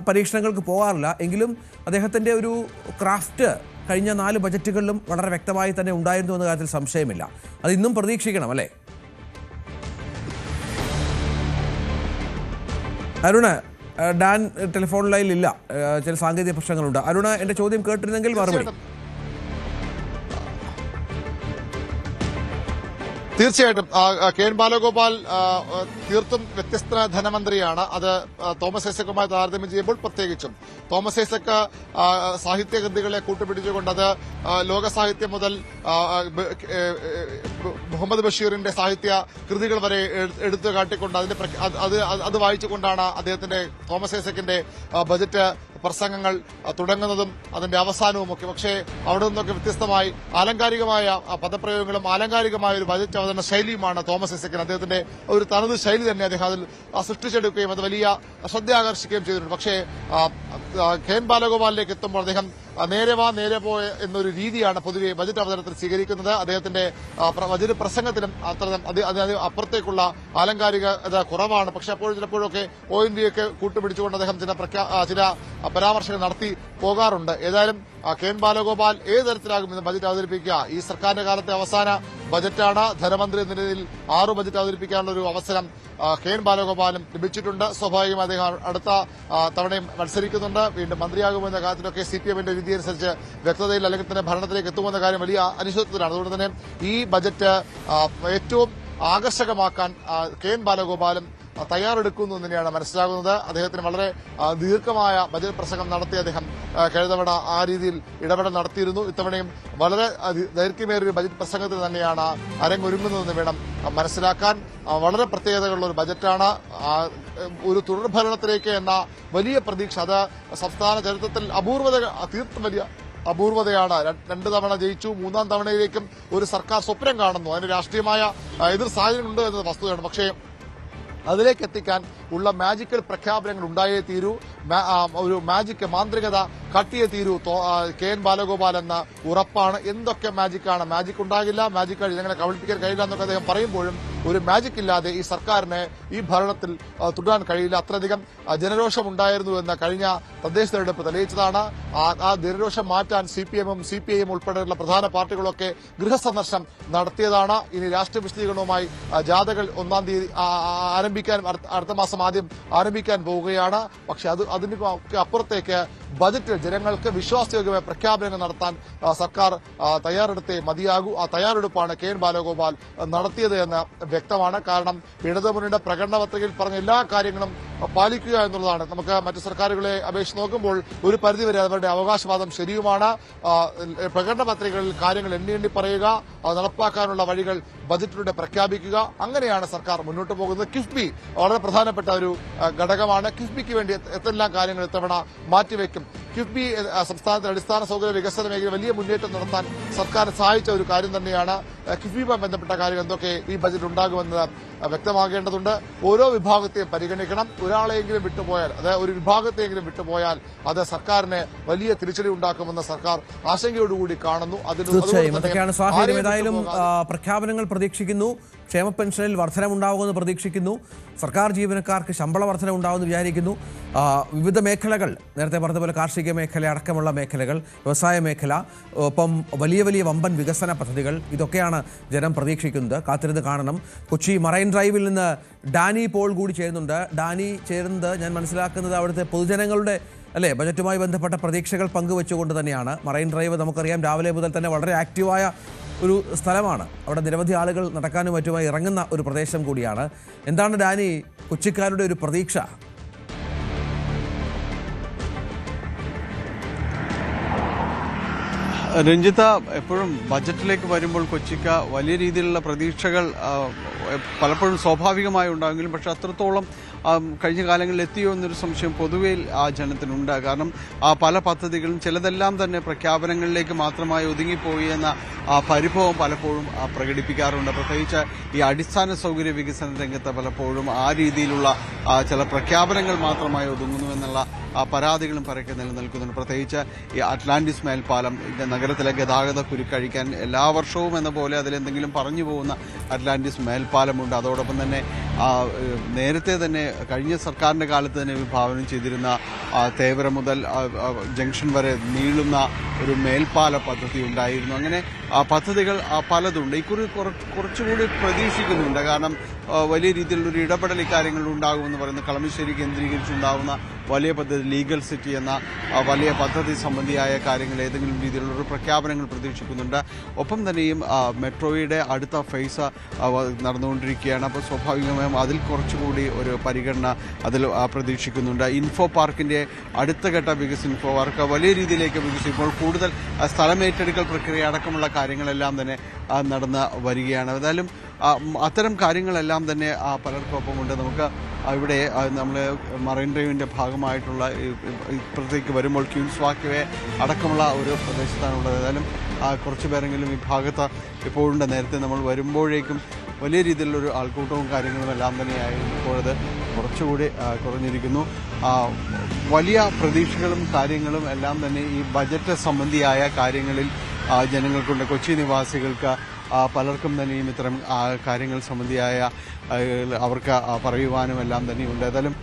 പരീക്ഷണങ്ങൾക്ക് പോകാറില്ല. എങ്കിലും അദ്ദേഹത്തിൻ്റെ ഒരു ക്രാഫ്റ്റ് കഴിഞ്ഞ 4 ബജറ്റുകളിലും വളരെ വ്യക്തമായി തന്നെ ഉണ്ടായിരുന്നു എന്ന കാര്യത്തിൽ സംശയമില്ല. അത് ഇന്നും പ്രതീക്ഷിക്കണം, അല്ലേ? അരുണ്, ഡാൻ ടെലിഫോൺ ലൈനിലില്ല, ചില സാങ്കേതിക പ്രശ്നങ്ങളുണ്ട്. അരുണ്, എന്റെ ചോദ്യം കേട്ടിരുന്നെങ്കിൽ മറുപടി. തീർച്ചയായിട്ടും കെ എൻ ബാലഗോപാൽ തീർത്തും വ്യത്യസ്ത ധനമന്ത്രിയാണ്. അത് തോമസ് ഐസക്കുമായി താരതമ്യം ചെയ്യുമ്പോൾ പ്രത്യേകിച്ചും തോമസ് ഐസക്ക് സാഹിത്യകൃതികളെ കൂട്ടുപിടിച്ചുകൊണ്ട് അത് ലോകസാഹിത്യം മുതൽ മുഹമ്മദ് ബഷീറിന്റെ സാഹിത്യ കൃതികൾ വരെ എടുത്തു കാട്ടിക്കൊണ്ട് അത് വായിച്ചുകൊണ്ടാണ് അദ്ദേഹത്തിന്റെ തോമസ് ഐസക്കിന്റെ ബജറ്റ് പ്രസംഗങ്ങൾ തുടങ്ങുന്നതും അതിന്റെ അവസാനവുമൊക്കെ. പക്ഷേ അവിടെ നിന്നൊക്കെ വ്യത്യസ്തമായി ആലങ്കാരികമായ പദപ്രയോഗങ്ങളും ആലങ്കാരികമായ ഒരു ബജറ്റ് അവതരണ ശൈലിയുമാണ് തോമസ് ഐസക്കിന്. അദ്ദേഹത്തിന്റെ ഒരു തനത് ശൈലി തന്നെ അദ്ദേഹം അതിൽ സൃഷ്ടിച്ചെടുക്കുകയും അത് വലിയ ശ്രദ്ധ ആകർഷിക്കുകയും ചെയ്തിട്ടുണ്ട്. പക്ഷേ കെ എൻ ബാലഗോപാലിലേക്ക് എത്തുമ്പോൾ അദ്ദേഹം നേരെ പോ എന്നൊരു രീതിയാണ് പൊതുവെ ബജറ്റ് അവതരണത്തിൽ സ്വീകരിക്കുന്നത്. അദ്ദേഹത്തിന്റെ ബജറ്റ് പ്രസംഗത്തിലും അതിന് അപ്പുറത്തേക്കുള്ള ആലങ്കാരികത കുറവാണ്. പക്ഷെ അപ്പോഴും ചിലപ്പോഴൊക്കെ ONV ഒക്കെ കൂട്ടുപിടിച്ചുകൊണ്ട് അദ്ദേഹം ചില പരാമർശങ്ങൾ നടത്തി പോകാറുണ്ട്. ഏതായാലും കെ എൻ ബാലഗോപാൽ ഏത് തരത്തിലാകും ഇന്ന് ബജറ്റ് അവതരിപ്പിക്കുക? ഈ സർക്കാരിന്റെ കാലത്തെ അവസാന ബജറ്റാണ്. ധനമന്ത്രി എന്ന നിലയിൽ 6 ബജറ്റ് അവതരിപ്പിക്കാനുള്ള ഒരു അവസരം കെ എൻ ബാലഗോപാലും ലഭിച്ചിട്ടുണ്ട്. സ്വാഭാവികമായി അദ്ദേഹം അടുത്ത തവണയും മത്സരിക്കുന്നുണ്ട്. വീണ്ടും മന്ത്രിയാകുമെന്ന കാര്യത്തിലൊക്കെ CPMന്റെ രീതി അനുസരിച്ച് വ്യക്തതയിൽ അല്ലെങ്കിൽ തന്നെ ഭരണത്തിലേക്ക് എത്തുമെന്ന കാര്യം വലിയ അനിശ്ചിതത്വത്തിലാണ്. അതുകൊണ്ട് തന്നെ ഈ ബജറ്റ് ഏറ്റവും ആകർഷകമാക്കാൻ കെ എൻ ബാലഗോപാലും തയ്യാറെടുക്കുന്നു എന്ന് തന്നെയാണ് മനസ്സിലാകുന്നത്. അദ്ദേഹത്തിന് വളരെ ദീർഘമായ ബജറ്റ് പ്രസംഗം നടത്തി അദ്ദേഹം കഴിഞ്ഞ തവണ ആ രീതിയിൽ ഇടപെടൽ നടത്തിയിരുന്നു. ഇത്തവണയും വളരെ ദൈർഘ്യമേറിയ ബജറ്റ് പ്രസംഗത്തിൽ തന്നെയാണ് അരങ്ങൊരുങ്ങുന്നതെന്ന് വേണം മനസ്സിലാക്കാൻ. വളരെ പ്രത്യേകതകളുള്ള ഒരു ബജറ്റാണ്. ഒരു തുടർഭരണത്തിലേക്ക് എന്ന വലിയ പ്രതീക്ഷ, അത് സംസ്ഥാന ചരിത്രത്തിൽ തീർത്തും വലിയ അപൂർവതയാണ്. 2 തവണ ജയിച്ചു, 3ാം തവണയിലേക്കും ഒരു സർക്കാർ സ്വപ്നം കാണുന്നു. അതിന് രാഷ്ട്രീയമായ എതിർ സാഹചര്യമുണ്ട് എന്നത് വസ്തുതയാണ്. പക്ഷേ അതിലേക്ക് എത്തിക്കാൻ ഉള്ള മാജിക്കൽ പ്രഖ്യാപനങ്ങൾ ഉണ്ടായേ തീരൂ. ഒരു മാന്ത്രികത കാട്ടിയേ തീരൂ കെ എൻ ബാലഗോപാൽ എന്ന ഉറപ്പാണ്. എന്തൊക്കെ മാജിക്കാണ്, മാജിക് ഉണ്ടാകില്ല, മാജിക് ജനങ്ങളെ കബളിപ്പിക്കാൻ കഴിയില്ല എന്നൊക്കെ അദ്ദേഹം പറയുമ്പോഴും ഒരു മാജിക് ഇല്ലാതെ ഈ സർക്കാരിന് ഈ ഭരണത്തിൽ തുടരാൻ കഴിയില്ല. അത്രയധികം ജനരോഷം ഉണ്ടായിരുന്നു എന്ന് കഴിഞ്ഞ തദ്ദേശ തെരഞ്ഞെടുപ്പ് തെളിയിച്ചതാണ്. ആ ജനരോഷം മാറ്റാൻ CPMഉം CPIയും ഉൾപ്പെടെയുള്ള പ്രധാന പാർട്ടികളൊക്കെ ഗൃഹസന്ദർശനം നടത്തിയതാണ്. ഇനി രാഷ്ട്രീയ വിശദീകരണവുമായി ജാഥകൾ 1-ാം തീയതി അടുത്ത മാസം ആദ്യം ആരംഭിക്കാൻ പോവുകയാണ്. പക്ഷെ അതിന് അപ്പുറത്തേക്ക് ബജറ്റിൽ ജനങ്ങൾക്ക് വിശ്വാസയോഗ്യമായ പ്രഖ്യാപനങ്ങൾ നടത്താൻ സർക്കാർ തയ്യാറെടുത്തേ മതിയാകൂ. ആ തയ്യാറെടുപ്പാണ് കെ എൻ ബാലഗോപാൽ നടത്തിയത് എന്ന് വ്യക്തമാണ്. കാരണം ഇടതുമുന്നണിയുടെ പ്രകടന പത്രികയിൽ പറഞ്ഞ എല്ലാ കാര്യങ്ങളും പാലിക്കുക എന്നുള്ളതാണ്. നമുക്ക് മറ്റു സർക്കാരുകളെ അപേക്ഷിച്ച് നോക്കുമ്പോൾ ഒരു പരിധിവരെ അവരുടെ അവകാശവാദം ശരിയുമാണ്. പ്രകടന പത്രികകളിൽ കാര്യങ്ങൾ എണ്ണി പറയുക, അത് നടപ്പാക്കാനുള്ള വഴികൾ ബജറ്റിലൂടെ പ്രഖ്യാപിക്കുക, അങ്ങനെയാണ് സർക്കാർ മുന്നോട്ട് പോകുന്നത്. കിഫ്ബി വളരെ പ്രധാനപ്പെട്ട ഒരു ഘടകമാണ്. കിഫ്ബിക്ക് വേണ്ടി എന്തെല്ലാം കാര്യങ്ങൾ ഇത്തവണ മാറ്റിവെക്കും. കിഫ്ബി സംസ്ഥാനത്തെ അടിസ്ഥാന സൗകര്യ വികസന മേഖല വലിയ മുന്നേറ്റം നടത്താൻ സർക്കാർ സഹായിച്ച ഒരു കാര്യം തന്നെയാണ്. കിഫ്ബിയുമായി ബന്ധപ്പെട്ട കാര്യങ്ങൾ എന്തൊക്കെ ഈ ബജറ്റ് ഉണ്ടാകുമെന്ന് വ്യക്തമാകേണ്ടതുണ്ട്. ഓരോ വിഭാഗത്തെയും പരിഗണിക്കണം. ഒരാളെയെങ്കിലും വിട്ടുപോയാൽ, അതായത് ഒരു വിഭാഗത്തെയെങ്കിലും വിട്ടുപോയാൽ അത് സർക്കാരിന് വലിയ തിരിച്ചടി ഉണ്ടാക്കുമെന്ന് സർക്കാർ ആശങ്കയോടുകൂടി കാണുന്നു. തീർച്ചയായും അതൊക്കെയാണ് സാഹചര്യം. ഏതായാലും പ്രഖ്യാപനങ്ങൾ പ്രതീക്ഷിക്കുന്നു. ക്ഷേമ പെൻഷനിൽ വർധനമുണ്ടാകുമെന്ന് പ്രതീക്ഷിക്കുന്നു. സർക്കാർ ജീവനക്കാർക്ക് ശമ്പള വർധന ഉണ്ടാകുമെന്ന് വിചാരിക്കുന്നു. വിവിധ മേഖലകൾ, നേരത്തെ പറഞ്ഞതുപോലെ കാർഷിക മേഖല അടക്കമുള്ള മേഖലകൾ, വ്യവസായ മേഖല, ഒപ്പം വലിയ വലിയ വമ്പൻ വികസന പദ്ധതികൾ, ഇതൊക്കെയാണ് ജനം പ്രതീക്ഷിക്കുന്നത്. കാത്തിരുന്ന് കാണണം. കൊച്ചി മറൈൻ ഡ്രൈവിൽ നിന്ന് ഡാനി പോൾ കൂടി ചേരുന്നുണ്ട്. ഡാനി ചേരുന്നത് ഞാൻ മനസ്സിലാക്കുന്നത് അവിടുത്തെ പൊതുജനങ്ങളുടെ ബജറ്റുമായി ബന്ധപ്പെട്ട പ്രതീക്ഷകൾ പങ്കുവെച്ചുകൊണ്ട് തന്നെയാണ്. മറൈൻ ഡ്രൈവ് നമുക്കറിയാം രാവിലെ മുതൽ തന്നെ വളരെ ആക്റ്റീവായ ഒരു സ്ഥലമാണ്. അവിടെ നിരവധി ആളുകൾ നടക്കാനും മറ്റുമായി ഇറങ്ങുന്ന ഒരു പ്രദേശം കൂടിയാണ്. എന്താണ് ഡാനി കൊച്ചിക്കാരുടെ ഒരു പ്രതീക്ഷ? രഞ്ജിത്ത, എപ്പോഴും ബജറ്റിലേക്ക് വരുമ്പോൾ കൊച്ചിക്ക് വലിയ രീതിയിലുള്ള പ്രതീക്ഷകൾ പലപ്പോഴും സ്വാഭാവികമായി ഉണ്ടാകുമെങ്കിലും പക്ഷെ അത്രത്തോളം കഴിഞ്ഞ കാലങ്ങളിൽ എത്തിയോ എന്നൊരു സംശയം പൊതുവെ ആ ജനത്തിനുണ്ട്. കാരണം പല പദ്ധതികളും ചിലതെല്ലാം തന്നെ പ്രഖ്യാപനങ്ങളിലേക്ക് മാത്രമായി ഒതുങ്ങിപ്പോയി എന്ന പരിഭവം പലപ്പോഴും പ്രകടിപ്പിക്കാറുണ്ട്. പ്രത്യേകിച്ച് ഈ അടിസ്ഥാന സൗകര്യ വികസന രംഗത്ത് പലപ്പോഴും ആ രീതിയിലുള്ള ചില പ്രഖ്യാപനങ്ങൾ മാത്രമായി ഒതുങ്ങുന്നുവെന്നുള്ള പരാതികളും പരക്കെ നിലനിൽക്കുന്നുണ്ട്. പ്രത്യേകിച്ച് ഈ അറ്റ്ലാന്റിസ് മേൽപ്പാലം നഗരത്തിലെ ഗതാഗത കുരുക്കഴിക്കാൻ എല്ലാ വർഷവും എന്ന പോലെ അതിലെന്തെങ്കിലും പറഞ്ഞു പോകുന്ന അറ്റ്ലാന്റിസ് മേൽപ്പാലമുണ്ട്. അതോടൊപ്പം തന്നെ നേരത്തെ തന്നെ കഴിഞ്ഞ സർക്കാരിന്റെ കാലത്ത് തന്നെ വിഭാവനം ചെയ്തിരുന്ന തേവര മുതൽ ജംഗ്ഷൻ വരെ നീളുന്ന ഒരു മേൽപ്പാല പദ്ധതി ഉണ്ടായിരുന്നു. അങ്ങനെ പദ്ധതികൾ പലതുണ്ട്. ഇക്കുറി കുറച്ചുകൂടി പ്രതീക്ഷിക്കുന്നുണ്ട്. കാരണം വലിയ രീതിയിലുള്ളൊരു ഇടപെടൽ ഇക്കാര്യങ്ങളിൽ ഉണ്ടാകുമെന്ന് പറയുന്നത് കളമശ്ശേരി കേന്ദ്രീകരിച്ചുണ്ടാകുന്ന വലിയ പദ്ധതി ലീഗൽ സിറ്റി എന്ന വലിയ പദ്ധതി സംബന്ധിയായ കാര്യങ്ങൾ ഏതെങ്കിലും രീതിയിലുള്ളൊരു പ്രഖ്യാപനങ്ങൾ പ്രതീക്ഷിക്കുന്നുണ്ട്. ഒപ്പം തന്നെയും മെട്രോയുടെ അടുത്ത ഫേസ് നടന്നുകൊണ്ടിരിക്കുകയാണ്. അപ്പോൾ സ്വാഭാവികമായും അതിൽ കുറച്ചുകൂടി ഒരു പരിഗണന അതിൽ പ്രതീക്ഷിക്കുന്നുണ്ട്. ഇൻഫോ പാർക്കിന്റെ അടുത്ത ഘട്ട ഇൻഫോ പാർക്ക് വലിയ രീതിയിലേക്ക് വികസിക്കുമ്പോൾ കൂടുതൽ സ്ഥലമേറ്റെടുക്കൽ പ്രക്രിയ അടക്കമുള്ള കാര്യങ്ങളെല്ലാം തന്നെ നടന്ന് വരികയാണ്. ഏതായാലും അത്തരം കാര്യങ്ങളെല്ലാം തന്നെ പലർക്കൊപ്പം ഉണ്ട്. നമുക്ക് ഇവിടെ നമ്മൾ മറൈൻ ഡ്രൈവിൻ്റെ ഭാഗമായിട്ടുള്ള ഇപ്പുറത്തേക്ക് വരുമ്പോൾ ക്യൂൻസ് വാക്ക്വേ അടക്കമുള്ള ഒരു പ്രദേശത്താണുള്ളത്. ഏതായാലും കുറച്ച് പേരെങ്കിലും ഈ ഭാഗത്ത് ഇപ്പോഴുണ്ട്. നേരത്തെ നമ്മൾ വരുമ്പോഴേക്കും വലിയ രീതിയിലുള്ളൊരു ആൾക്കൂട്ടവും കാര്യങ്ങളും എല്ലാം തന്നെയായിരുന്നു. ഇപ്പോഴത് കുറച്ചുകൂടി കുറഞ്ഞിരിക്കുന്നു. വലിയ പ്രതീക്ഷകളും കാര്യങ്ങളും എല്ലാം തന്നെ ഈ ബജറ്റ് സംബന്ധിയായ കാര്യങ്ങളിൽ ജനങ്ങൾക്കുണ്ട്. കൊച്ചി നിവാസികൾക്ക് പലർക്കും തന്നെയും ഇത്തരം കാര്യങ്ങൾ സംബന്ധിയായ അവർക്ക് പറയുവാനും എല്ലാം തന്നെയുണ്ട്. ഏതായാലും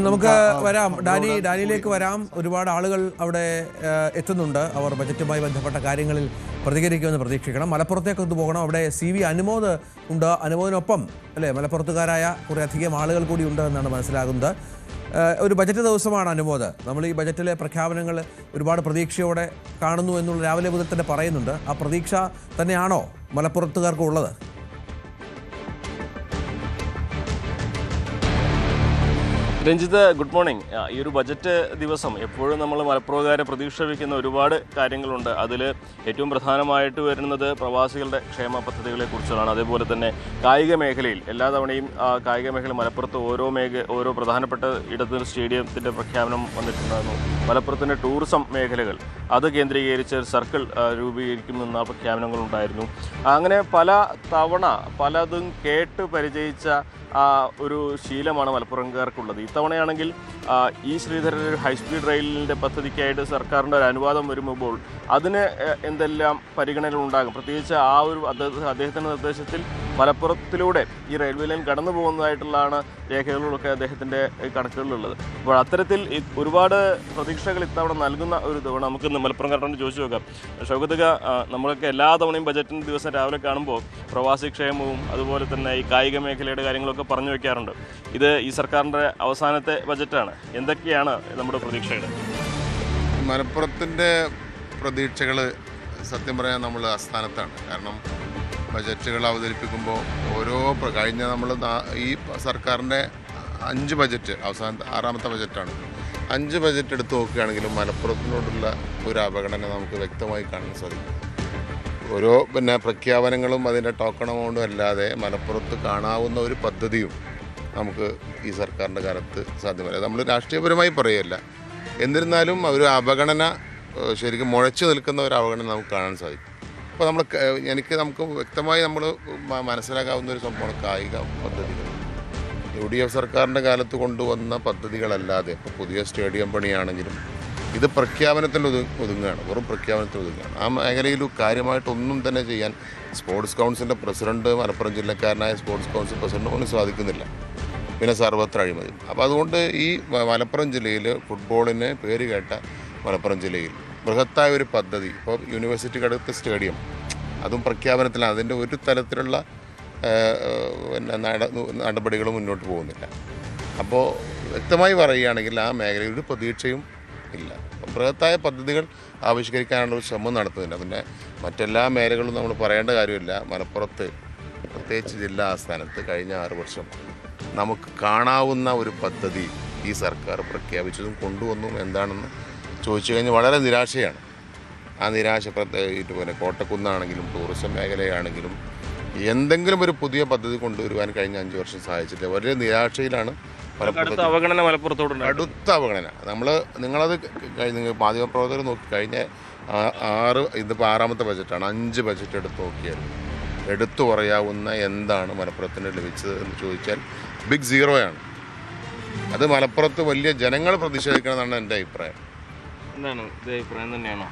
നമുക്ക് വരാം, ഡാനിയിലേക്ക് വരാം. ഒരുപാട് ആളുകൾ അവിടെ എത്തുന്നുണ്ട്. അവർ ബജറ്റുമായി ബന്ധപ്പെട്ട കാര്യങ്ങളിൽ പ്രതികരിക്കുമെന്ന് പ്രതീക്ഷിക്കണം. മലപ്പുറത്തേക്കൊന്ന് പോകണം. അവിടെ CV അനുമോദ് ഉണ്ട്. അനുമോദിനൊപ്പം മലപ്പുറത്തുകാരായ കുറേ അധികം ആളുകൾ കൂടി ഉണ്ട് എന്നാണ് മനസ്സിലാകുന്നത്. ഒരു ബജറ്റ് ദിവസമാണ് അനുമോദ്. നമ്മൾ ഈ ബജറ്റിലെ പ്രഖ്യാപനങ്ങൾ ഒരുപാട് പ്രതീക്ഷയോടെ കാണുന്നു എന്നുള്ള രാവിലെ മുതൽ തന്നെ പറയുന്നുണ്ട്. ആ പ്രതീക്ഷ തന്നെയാണോ മലപ്പുറത്തുകാർക്കുള്ളത്? Ranjith, good morning. ഈ ഒരു ബജറ്റ് ദിവസം എപ്പോഴും നമ്മൾ മലപ്പുറക്കാരെ പ്രതീക്ഷ വയ്ക്കുന്ന ഒരുപാട് കാര്യങ്ങളുണ്ട്. അതിൽ ഏറ്റവും പ്രധാനമായിട്ട് വരുന്നത് പ്രവാസികളുടെ ക്ഷേമ പദ്ധതികളെക്കുറിച്ചാണ്. അതേപോലെ തന്നെ കായിക മേഖലയിൽ എല്ലാ തവണയും കായിക മേഖല മലപ്പുറത്ത് ഓരോ പ്രധാനപ്പെട്ട ഇടത്തൊരു സ്റ്റേഡിയത്തിൻ്റെ പ്രഖ്യാപനം വന്നിട്ടുണ്ടായിരുന്നു. മലപ്പുറത്തിൻ്റെ ടൂറിസം മേഖലകൾ അത് കേന്ദ്രീകരിച്ച് സർക്കിൾ രൂപീകരിക്കുമെന്ന പ്രഖ്യാപനങ്ങളുണ്ടായിരുന്നു. അങ്ങനെ പല തവണ പലതും കേട്ട് പരിചയിച്ച ഒരു ശീലമാണ് മലപ്പുറംകാർക്കുള്ളത്. ഇത്തവണയാണെങ്കിൽ ശ്രീധരൻ ഒരു ഹൈസ്പീഡ് റെയിലിൻ്റെ പദ്ധതിക്കായിട്ട് സർക്കാരിൻ്റെ ഒരു അനുവാദം വരുമ്പോൾ അതിന് എന്തെല്ലാം പരിഗണനകൾ ഉണ്ടാകും. പ്രത്യേകിച്ച് അദ്ദേഹത്തിൻ്റെ നിർദ്ദേശത്തിൽ മലപ്പുറത്തിലൂടെ ഈ റെയിൽവേ ലൈൻ കടന്നു പോകുന്നതായിട്ടുള്ളതാണ് രേഖകളിലൊക്കെ അദ്ദേഹത്തിൻ്റെ കണക്കുകളിലുള്ളത്. അപ്പോൾ അത്തരത്തിൽ ഒരുപാട് പ്രതീക്ഷകൾ ഇത്തവണ നൽകുന്ന ഒരു തവണ നമുക്ക് മലപ്പുറംകാരോട് ചോദിച്ചു നോക്കാം. ഷൗക്കത്തുക, നമ്മളൊക്കെ എല്ലാ തവണയും ബജറ്റിൻ്റെ ദിവസം രാവിലെ കാണുമ്പോൾ പ്രവാസി ക്ഷേമവും അതുപോലെ തന്നെ ഈ കായിക മേഖലയുടെ കാര്യങ്ങളൊക്കെ പറഞ്ഞു വെക്കാറുണ്ട്. ഇത് ഈ സർക്കാരിൻ്റെ അവസാനത്തെ ബജറ്റാണ്. എന്തൊക്കെയാണ് നമ്മുടെ പ്രതീക്ഷകൾ? മലപ്പുറത്തിൻ്റെ പ്രതീക്ഷകൾ സത്യം പറയാൻ നമ്മൾ ആസ്ഥാനത്താണ്. കാരണം ബജറ്റുകൾ അവതരിപ്പിക്കുമ്പോൾ കഴിഞ്ഞ നമ്മൾ ഈ സർക്കാരിൻ്റെ 5 ബജറ്റ് അവസാനത്തെ 6ാമത്തെ ബജറ്റാണ്. 5 ബജറ്റ് എടുത്ത് നോക്കുകയാണെങ്കിലും മലപ്പുറത്തിനോടുള്ള ഒരു അവഗണന നമുക്ക് വ്യക്തമായി കാണാൻ സാധിക്കും. ഓരോ പ്രഖ്യാപനങ്ങളും അതിൻ്റെ ടോക്കൺ എമൗണ്ടും അല്ലാതെ മലപ്പുറത്ത് കാണാവുന്ന ഒരു പദ്ധതിയും നമുക്ക് ഈ സർക്കാരിൻ്റെ കാലത്ത് സാധ്യമല്ല. നമ്മൾ രാഷ്ട്രീയപരമായി പറയുകയല്ല, എന്നിരുന്നാലും ഒരു അവഗണന ശരിക്കും മുഴച്ചു നിൽക്കുന്ന ഒരു അവഗണന നമുക്ക് കാണാൻ സാധിക്കും. അപ്പോൾ നമുക്ക് വ്യക്തമായി നമ്മൾ മനസ്സിലാക്കാവുന്ന ഒരു സംഭവമാണ് കായിക പദ്ധതികൾ. UDF സർക്കാരിൻ്റെ കാലത്ത് കൊണ്ടുവന്ന പദ്ധതികളല്ലാതെ ഇപ്പോൾ പുതിയ സ്റ്റേഡിയം പണിയാണെങ്കിലും ഇത് പ്രഖ്യാപനത്തിൽ ഒതുങ്ങുകയാണ്, വെറും പ്രഖ്യാപനത്തിൽ ഒതുങ്ങുകയാണ്. ആ മേഖലയിൽ കാര്യമായിട്ടൊന്നും തന്നെ ചെയ്യാൻ സ്പോർട്സ് കൗൺസിലിൻ്റെ പ്രസിഡന്റ്, മലപ്പുറം ജില്ലക്കാരനായ സ്പോർട്സ് കൗൺസിൽ പ്രസിഡന്റ് പോലും സാധിക്കുന്നില്ല. പിന്നെ സർവത്ര അഴിമതി. അപ്പോൾ അതുകൊണ്ട് ഈ മലപ്പുറം ജില്ലയിൽ ഫുട്ബോളിന് പേര് കേട്ട മലപ്പുറം ജില്ലയിൽ ബൃഹത്തായ ഒരു പദ്ധതി, ഇപ്പോൾ യൂണിവേഴ്സിറ്റിക്കടുത്ത സ്റ്റേഡിയം, അതും പ്രഖ്യാപനത്തിലാണ്. അതിൻ്റെ ഒരു തരത്തിലുള്ള നടപടികളും മുന്നോട്ട് പോകുന്നില്ല. അപ്പോൾ വ്യക്തമായി പറയുകയാണെങ്കിൽ ആ മേഖലയിൽ ഒരു പ്രതീക്ഷയും ഇല്ല. ബൃഹത്തായ പദ്ധതികൾ ആവിഷ്കരിക്കാനുള്ള ഒരു ശ്രമം നടത്തുന്നില്ല. പിന്നെ മറ്റെല്ലാ മേഖലകളും നമ്മൾ പറയേണ്ട കാര്യമില്ല. മലപ്പുറത്ത് പ്രത്യേകിച്ച് ജില്ലാ ആസ്ഥാനത്ത് കഴിഞ്ഞ 6 വർഷം നമുക്ക് കാണാവുന്ന ഒരു പദ്ധതി ഈ സർക്കാർ പ്രഖ്യാപിച്ചതും കൊണ്ടുവന്നതും എന്താണെന്ന് ചോദിച്ചു കഴിഞ്ഞാൽ വളരെ നിരാശയാണ്. ആ നിരാശ പ്രത്യേകിച്ച് കോട്ടക്കുന്നാണെങ്കിലും ടൂറിസം മേഖലയാണെങ്കിലും എന്തെങ്കിലും ഒരു പുതിയ പദ്ധതി കൊണ്ടുവരുവാൻ കഴിഞ്ഞ 5 വർഷം സാധിച്ചില്ല. വലിയ നിരാശയിലാണ് അടുത്ത അവഗണന മലപ്പുറത്തോടുണ്ട്. അടുത്ത അവഗണന നിങ്ങളത് നിങ്ങൾ മാധ്യമപ്രവർത്തകർ നോക്കി കഴിഞ്ഞ ഇതിപ്പോൾ 6ാമത്തെ ബജറ്റാണ്. 5 ബജറ്റ് എടുത്ത് നോക്കിയാൽ എടുത്തു പറയാവുന്ന എന്താണ് മലപ്പുറത്തിന് ലഭിച്ചത് എന്ന് ചോദിച്ചാൽ ബിഗ് സീറോയാണ്. അത് മലപ്പുറത്ത് വലിയ ജനങ്ങൾ പ്രതിഷേധിക്കണമെന്നാണ് എൻ്റെ അഭിപ്രായം. എന്താണ് ഇത് അഭിപ്രായം തന്നെയാണോ?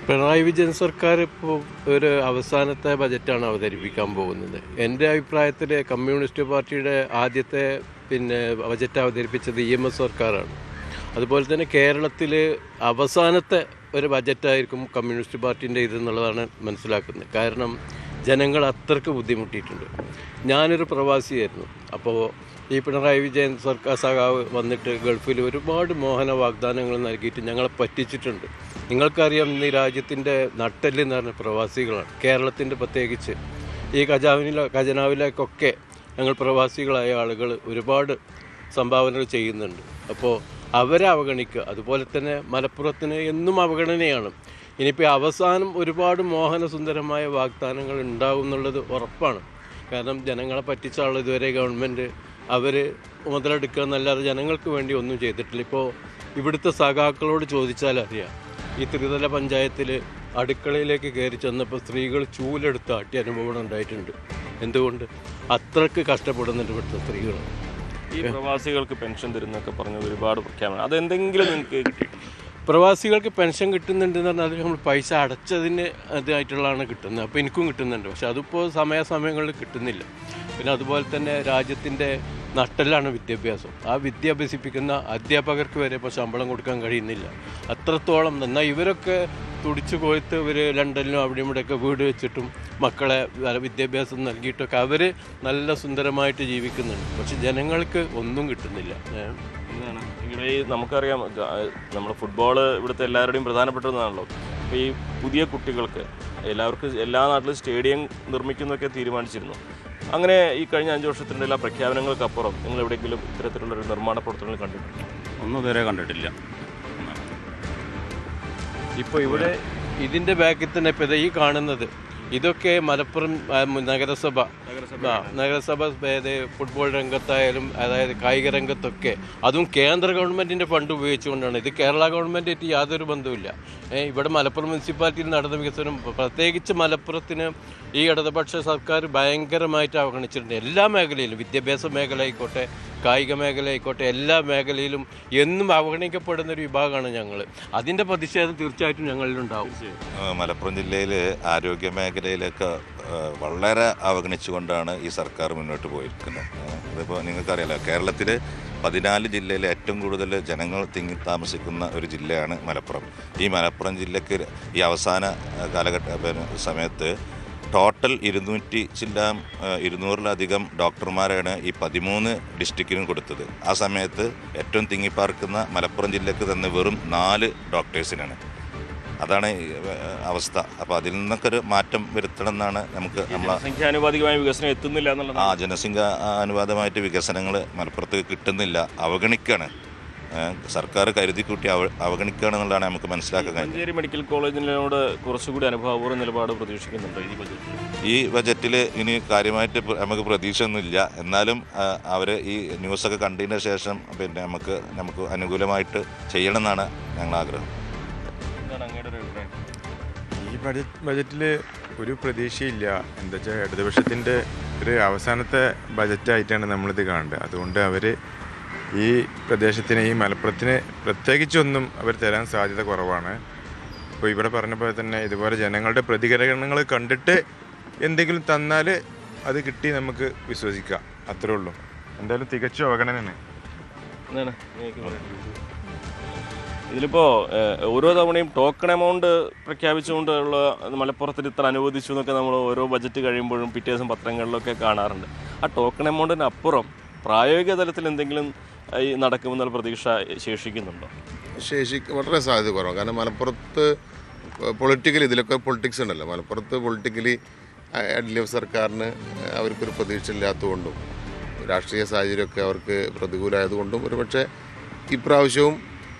പിണറായി വിജയൻ സർക്കാർ ഇപ്പോൾ ഒരു അവസാനത്തെ ബജറ്റാണ് അവതരിപ്പിക്കാൻ പോകുന്നത്. എൻ്റെ അഭിപ്രായത്തിൽ കമ്മ്യൂണിസ്റ്റ് പാർട്ടിയുടെ ആദ്യത്തെ ബജറ്റ് അവതരിപ്പിച്ചത് EMS സർക്കാരാണ്. അതുപോലെ തന്നെ കേരളത്തിൽ അവസാനത്തെ ഒരു ബജറ്റായിരിക്കും കമ്മ്യൂണിസ്റ്റ് പാർട്ടീൻ്റെ ഇതെന്നുള്ളതാണ് മനസ്സിലാക്കുന്നത്. കാരണം ജനങ്ങൾ അത്രയ്ക്ക് ബുദ്ധിമുട്ടിയിട്ടുണ്ട്. ഞാനൊരു പ്രവാസിയായിരുന്നു. അപ്പോൾ ഈ പിണറായി വിജയൻ സർക്കാർ സഖാവ് വന്നിട്ട് ഗൾഫിൽ ഒരുപാട് മോഹന വാഗ്ദാനങ്ങൾ നൽകിയിട്ട് ഞങ്ങളെ പറ്റിച്ചിട്ടുണ്ട്. നിങ്ങൾക്കറിയാം, ഇന്ന് ഈ രാജ്യത്തിൻ്റെ നട്ടെല്ല് എന്ന് പറഞ്ഞ പ്രവാസികളാണ്. കേരളത്തിൻ്റെ പ്രത്യേകിച്ച് ഈ ഖജനാവിലേക്കൊക്കെ ഞങ്ങൾ പ്രവാസികളായ ആളുകൾ ഒരുപാട് സംഭാവനകൾ ചെയ്യുന്നുണ്ട്. അപ്പോൾ അവരെ അവഗണിക്കുക. അതുപോലെ തന്നെ മലപ്പുറത്തിന് എന്നും അവഗണനയാണ്. ഇനിയിപ്പോൾ അവസാനം ഒരുപാട് മോഹനസുന്ദരമായ വാഗ്ദാനങ്ങൾ ഉണ്ടാവും എന്നുള്ളത് ഉറപ്പാണ്. കാരണം ജനങ്ങളെ പറ്റിച്ച ആൾ ഇതുവരെ ഗവൺമെൻറ് അവർ മുതലെടുക്കുക എന്നല്ലാതെ ജനങ്ങൾക്ക് വേണ്ടി ഒന്നും ചെയ്തിട്ടില്ല. ഇപ്പോൾ ഇവിടുത്തെ സഖാക്കളോട് ചോദിച്ചാൽ അറിയാം, ഈ ത്രിതല പഞ്ചായത്തിൽ അടുക്കളയിലേക്ക് കയറി ചെന്നപ്പോൾ സ്ത്രീകൾ ചൂലെടുത്ത് ആട്ടിയ അനുഭവം ഉണ്ടായിട്ടുണ്ട്. എന്തുകൊണ്ട്? അത്രയ്ക്ക് കഷ്ടപ്പെടുന്നുണ്ട് ഇവിടുത്തെ സ്ത്രീകൾ. ഈ പ്രവാസികൾക്ക് പെൻഷൻ തരുന്നൊക്കെ പറഞ്ഞത് ഒരുപാട് പ്രഖ്യാപനം, അതെന്തെങ്കിലും നിങ്ങൾക്ക് കിട്ടി? പ്രവാസികൾക്ക് പെൻഷൻ കിട്ടുന്നുണ്ടെന്ന് പറഞ്ഞാൽ അത് നമ്മൾ പൈസ അടച്ചതിന് ഇതായിട്ടുള്ളതാണ് കിട്ടുന്നത്. അപ്പോൾ എനിക്കും കിട്ടുന്നുണ്ട്. പക്ഷെ അതിപ്പോൾ സമയങ്ങളിൽ കിട്ടുന്നില്ല. പിന്നെ അതുപോലെ തന്നെ രാജ്യത്തിൻ്റെ നട്ടെല്ലാണ് വിദ്യാഭ്യാസം. ആ വിദ്യ അഭ്യസിപ്പിക്കുന്ന അധ്യാപകർക്ക് വരെ ഇപ്പോൾ ശമ്പളം കൊടുക്കാൻ കഴിയുന്നില്ല. അത്രത്തോളം. എന്നാൽ ഇവരൊക്കെ തുടിച്ചു കൊഴുത്ത് ഇവർ ലണ്ടനിലും അവിടെയും ഇവിടെയൊക്കെ വീട് വെച്ചിട്ടും മക്കളെ വിദ്യാഭ്യാസം നൽകിയിട്ടൊക്കെ അവർ നല്ല സുന്ദരമായിട്ട് ജീവിക്കുന്നുണ്ട്. പക്ഷെ ജനങ്ങൾക്ക് ഒന്നും കിട്ടുന്നില്ല. എന്താണ് ഇവിടെ ഈ നമുക്കറിയാം, നമ്മുടെ ഫുട്ബോൾ ഇവിടുത്തെ എല്ലാവരുടെയും പ്രധാനപ്പെട്ടതാണല്ലോ. അപ്പോൾ ഈ പുതിയ കുട്ടികൾക്ക് എല്ലാ നാട്ടിലും സ്റ്റേഡിയം നിർമ്മിക്കുന്നതൊക്കെ തീരുമാനിച്ചിരുന്നു. അങ്ങനെ ഈ കഴിഞ്ഞ 5 വർഷത്തിൻ്റെ എല്ലാ പ്രഖ്യാപനങ്ങൾക്കപ്പുറം നിങ്ങൾ എവിടെയെങ്കിലും ഇത്തരത്തിലുള്ളൊരു നിർമ്മാണ പ്രവർത്തനങ്ങൾ കണ്ടിട്ടുണ്ടോ? ഒന്നും ഇതുവരെ കണ്ടിട്ടില്ല. ഇപ്പോൾ ഇവിടെ ഇതിൻ്റെ ബാക്കിൽ തന്നെ ഇപ്പോൾ ഈ കാണുന്നത് ഇതൊക്കെ മലപ്പുറം നഗരസഭ ഫുട്ബോൾ രംഗത്തായാലും അതായത് കായിക രംഗത്തൊക്കെ അതും കേന്ദ്ര ഗവൺമെൻറ്റിൻ്റെ ഫണ്ട് ഉപയോഗിച്ചുകൊണ്ടാണ്. ഇത് കേരള ഗവൺമെൻറ്റായിട്ട് യാതൊരു ബന്ധവുമില്ല. ഇവിടെ മലപ്പുറം മുനിസിപ്പാലിറ്റിയിൽ നടന്ന വികസനം, പ്രത്യേകിച്ച് മലപ്പുറത്തിന് ഈ ഇടതുപക്ഷ സർക്കാർ ഭയങ്കരമായിട്ട് അവഗണിച്ചിട്ടുണ്ട്. എല്ലാ മേഖലയിലും, വിദ്യാഭ്യാസ മേഖല ആയിക്കോട്ടെ, കായിക മേഖല ആയിക്കോട്ടെ, എല്ലാ മേഖലയിലും എന്നും അവഗണിക്കപ്പെടുന്നൊരു വിഭാഗമാണ് ഞങ്ങൾ. അതിൻ്റെ പ്രതിഷേധം തീർച്ചയായിട്ടും ഞങ്ങളിലുണ്ടാവും. മലപ്പുറം ജില്ലയിൽ ആരോഗ്യ മേഖലയിലൊക്കെ വളരെ അവഗണിച്ചുകൊണ്ടാണ് ഈ സർക്കാർ മുന്നോട്ട് പോയിരിക്കുന്നത്. അതിപ്പോൾ നിങ്ങൾക്കറിയാലോ, കേരളത്തിൽ 14 ജില്ലയിൽ ഏറ്റവും കൂടുതൽ ജനങ്ങൾ തിങ്ങി താമസിക്കുന്ന ഒരു ജില്ലയാണ് മലപ്പുറം. ഈ മലപ്പുറം ജില്ലയ്ക്ക് ഈ അവസാന സമയത്ത് ടോട്ടൽ 200-ലധികം ഡോക്ടർമാരാണ് ഈ 13 ഡിസ്ട്രിക്റ്റിനും കൊടുത്തത്. ആ സമയത്ത് ഏറ്റവും തിങ്ങിപ്പാർക്കുന്ന മലപ്പുറം ജില്ലയ്ക്ക് തന്നെ വെറും 4 ഡോക്ടേഴ്സിനാണ്. അതാണ് ഈ അവസ്ഥ. അപ്പോൾ അതിൽ നിന്നൊക്കെ ഒരു മാറ്റം വരുത്തണം എന്നാണ് നമുക്ക് സംഖ്യാനുപാതികമായ വികസനം എത്തുന്നില്ല എന്നുള്ളത്. ജനസംഖ്യ അനുപാതമായിട്ട് വികസനങ്ങൾ മലപ്പുറത്ത് കിട്ടുന്നില്ല, അവഗണിക്കുകയാണ്. സർക്കാർ കരുതിക്കൂട്ടി അവഗണിക്കുകയാണെന്നുള്ളതാണ് നമുക്ക് മനസ്സിലാക്കാൻ കഴിയുന്നത്. മഞ്ചേരി മെഡിക്കൽ കോളേജിനോട് കുറച്ചുകൂടി അനുഭാവപൂർവ്വ നിലപാട് പ്രതീക്ഷിക്കുന്നുണ്ടോ ഈ ബജറ്റിൽ? ഈ ബജറ്റിൽ ഇനി കാര്യമായിട്ട് നമുക്ക് പ്രതീക്ഷയൊന്നുമില്ല. എന്നാലും അവർ ഈ ന്യൂസൊക്കെ കണ്ടതിന് ശേഷം പിന്നെ നമുക്ക് അനുകൂലമായിട്ട് ചെയ്യണമെന്നാണ് ഞങ്ങൾ ആഗ്രഹം. എന്താണ് അങ്ങയുടെ ഒരു അഭിപ്രായം? ഈ ബജറ്റിൽ ഒരു പ്രതീക്ഷയില്ല. എന്താ വെച്ചാൽ ഇടതുപക്ഷത്തിൻ്റെ ഒരു അവസാനത്തെ ബജറ്റായിട്ടാണ് നമ്മളിത് കാണുന്നത്. അതുകൊണ്ട് അവർ ഈ പ്രദേശത്തിന്, ഈ മലപ്പുറത്തിന് പ്രത്യേകിച്ചൊന്നും അവർ തരാൻ സാധ്യത കുറവാണ്. ഇപ്പോൾ ഇവിടെ പറഞ്ഞ പോലെ തന്നെ ഇതുപോലെ ജനങ്ങളുടെ പ്രതികരണങ്ങൾ കണ്ടിട്ട് എന്തെങ്കിലും തന്നാൽ അത് കിട്ടി നമുക്ക് വിശ്വസിക്കാം, അത്രേ ഉള്ളൂ. എന്തായാലും തികച്ചും അവഗണനയാണ്. എന്താണ് ഇതിലിപ്പോൾ ഓരോ തവണയും ടോക്കൺ എമൗണ്ട് പ്രഖ്യാപിച്ചുകൊണ്ടുള്ള മലപ്പുറത്തിന് ഇത്ര അനുവദിച്ചു എന്നൊക്കെ നമ്മൾ ഓരോ ബജറ്റ് കഴിയുമ്പോഴും പിറ്റേ ദിവസം പത്രങ്ങളിലൊക്കെ കാണാറുണ്ട്. ആ ടോക്കൺ എമൗണ്ടിന് അപ്പുറം പ്രായോഗിക തലത്തിൽ എന്തെങ്കിലും നടക്കുമെന്നുള്ള പ്രതീക്ഷ ശേഷിക്കുന്നുണ്ടോ? വളരെ സാധ്യത കുറവാണ്. കാരണം മലപ്പുറത്ത് പൊളിറ്റിക്കലി, ഇതിലൊക്കെ പൊളിറ്റിക്സ് ഉണ്ടല്ലോ, മലപ്പുറത്ത് പൊളിറ്റിക്കലി LDF സർക്കാരിന് അവർക്കൊരു പ്രതീക്ഷ ഇല്ലാത്തതുകൊണ്ടും രാഷ്ട്രീയ സാഹചര്യമൊക്കെ അവർക്ക് പ്രതികൂലമായതുകൊണ്ടും ഒരുപക്ഷെ ഇപ്രാവശ്യവും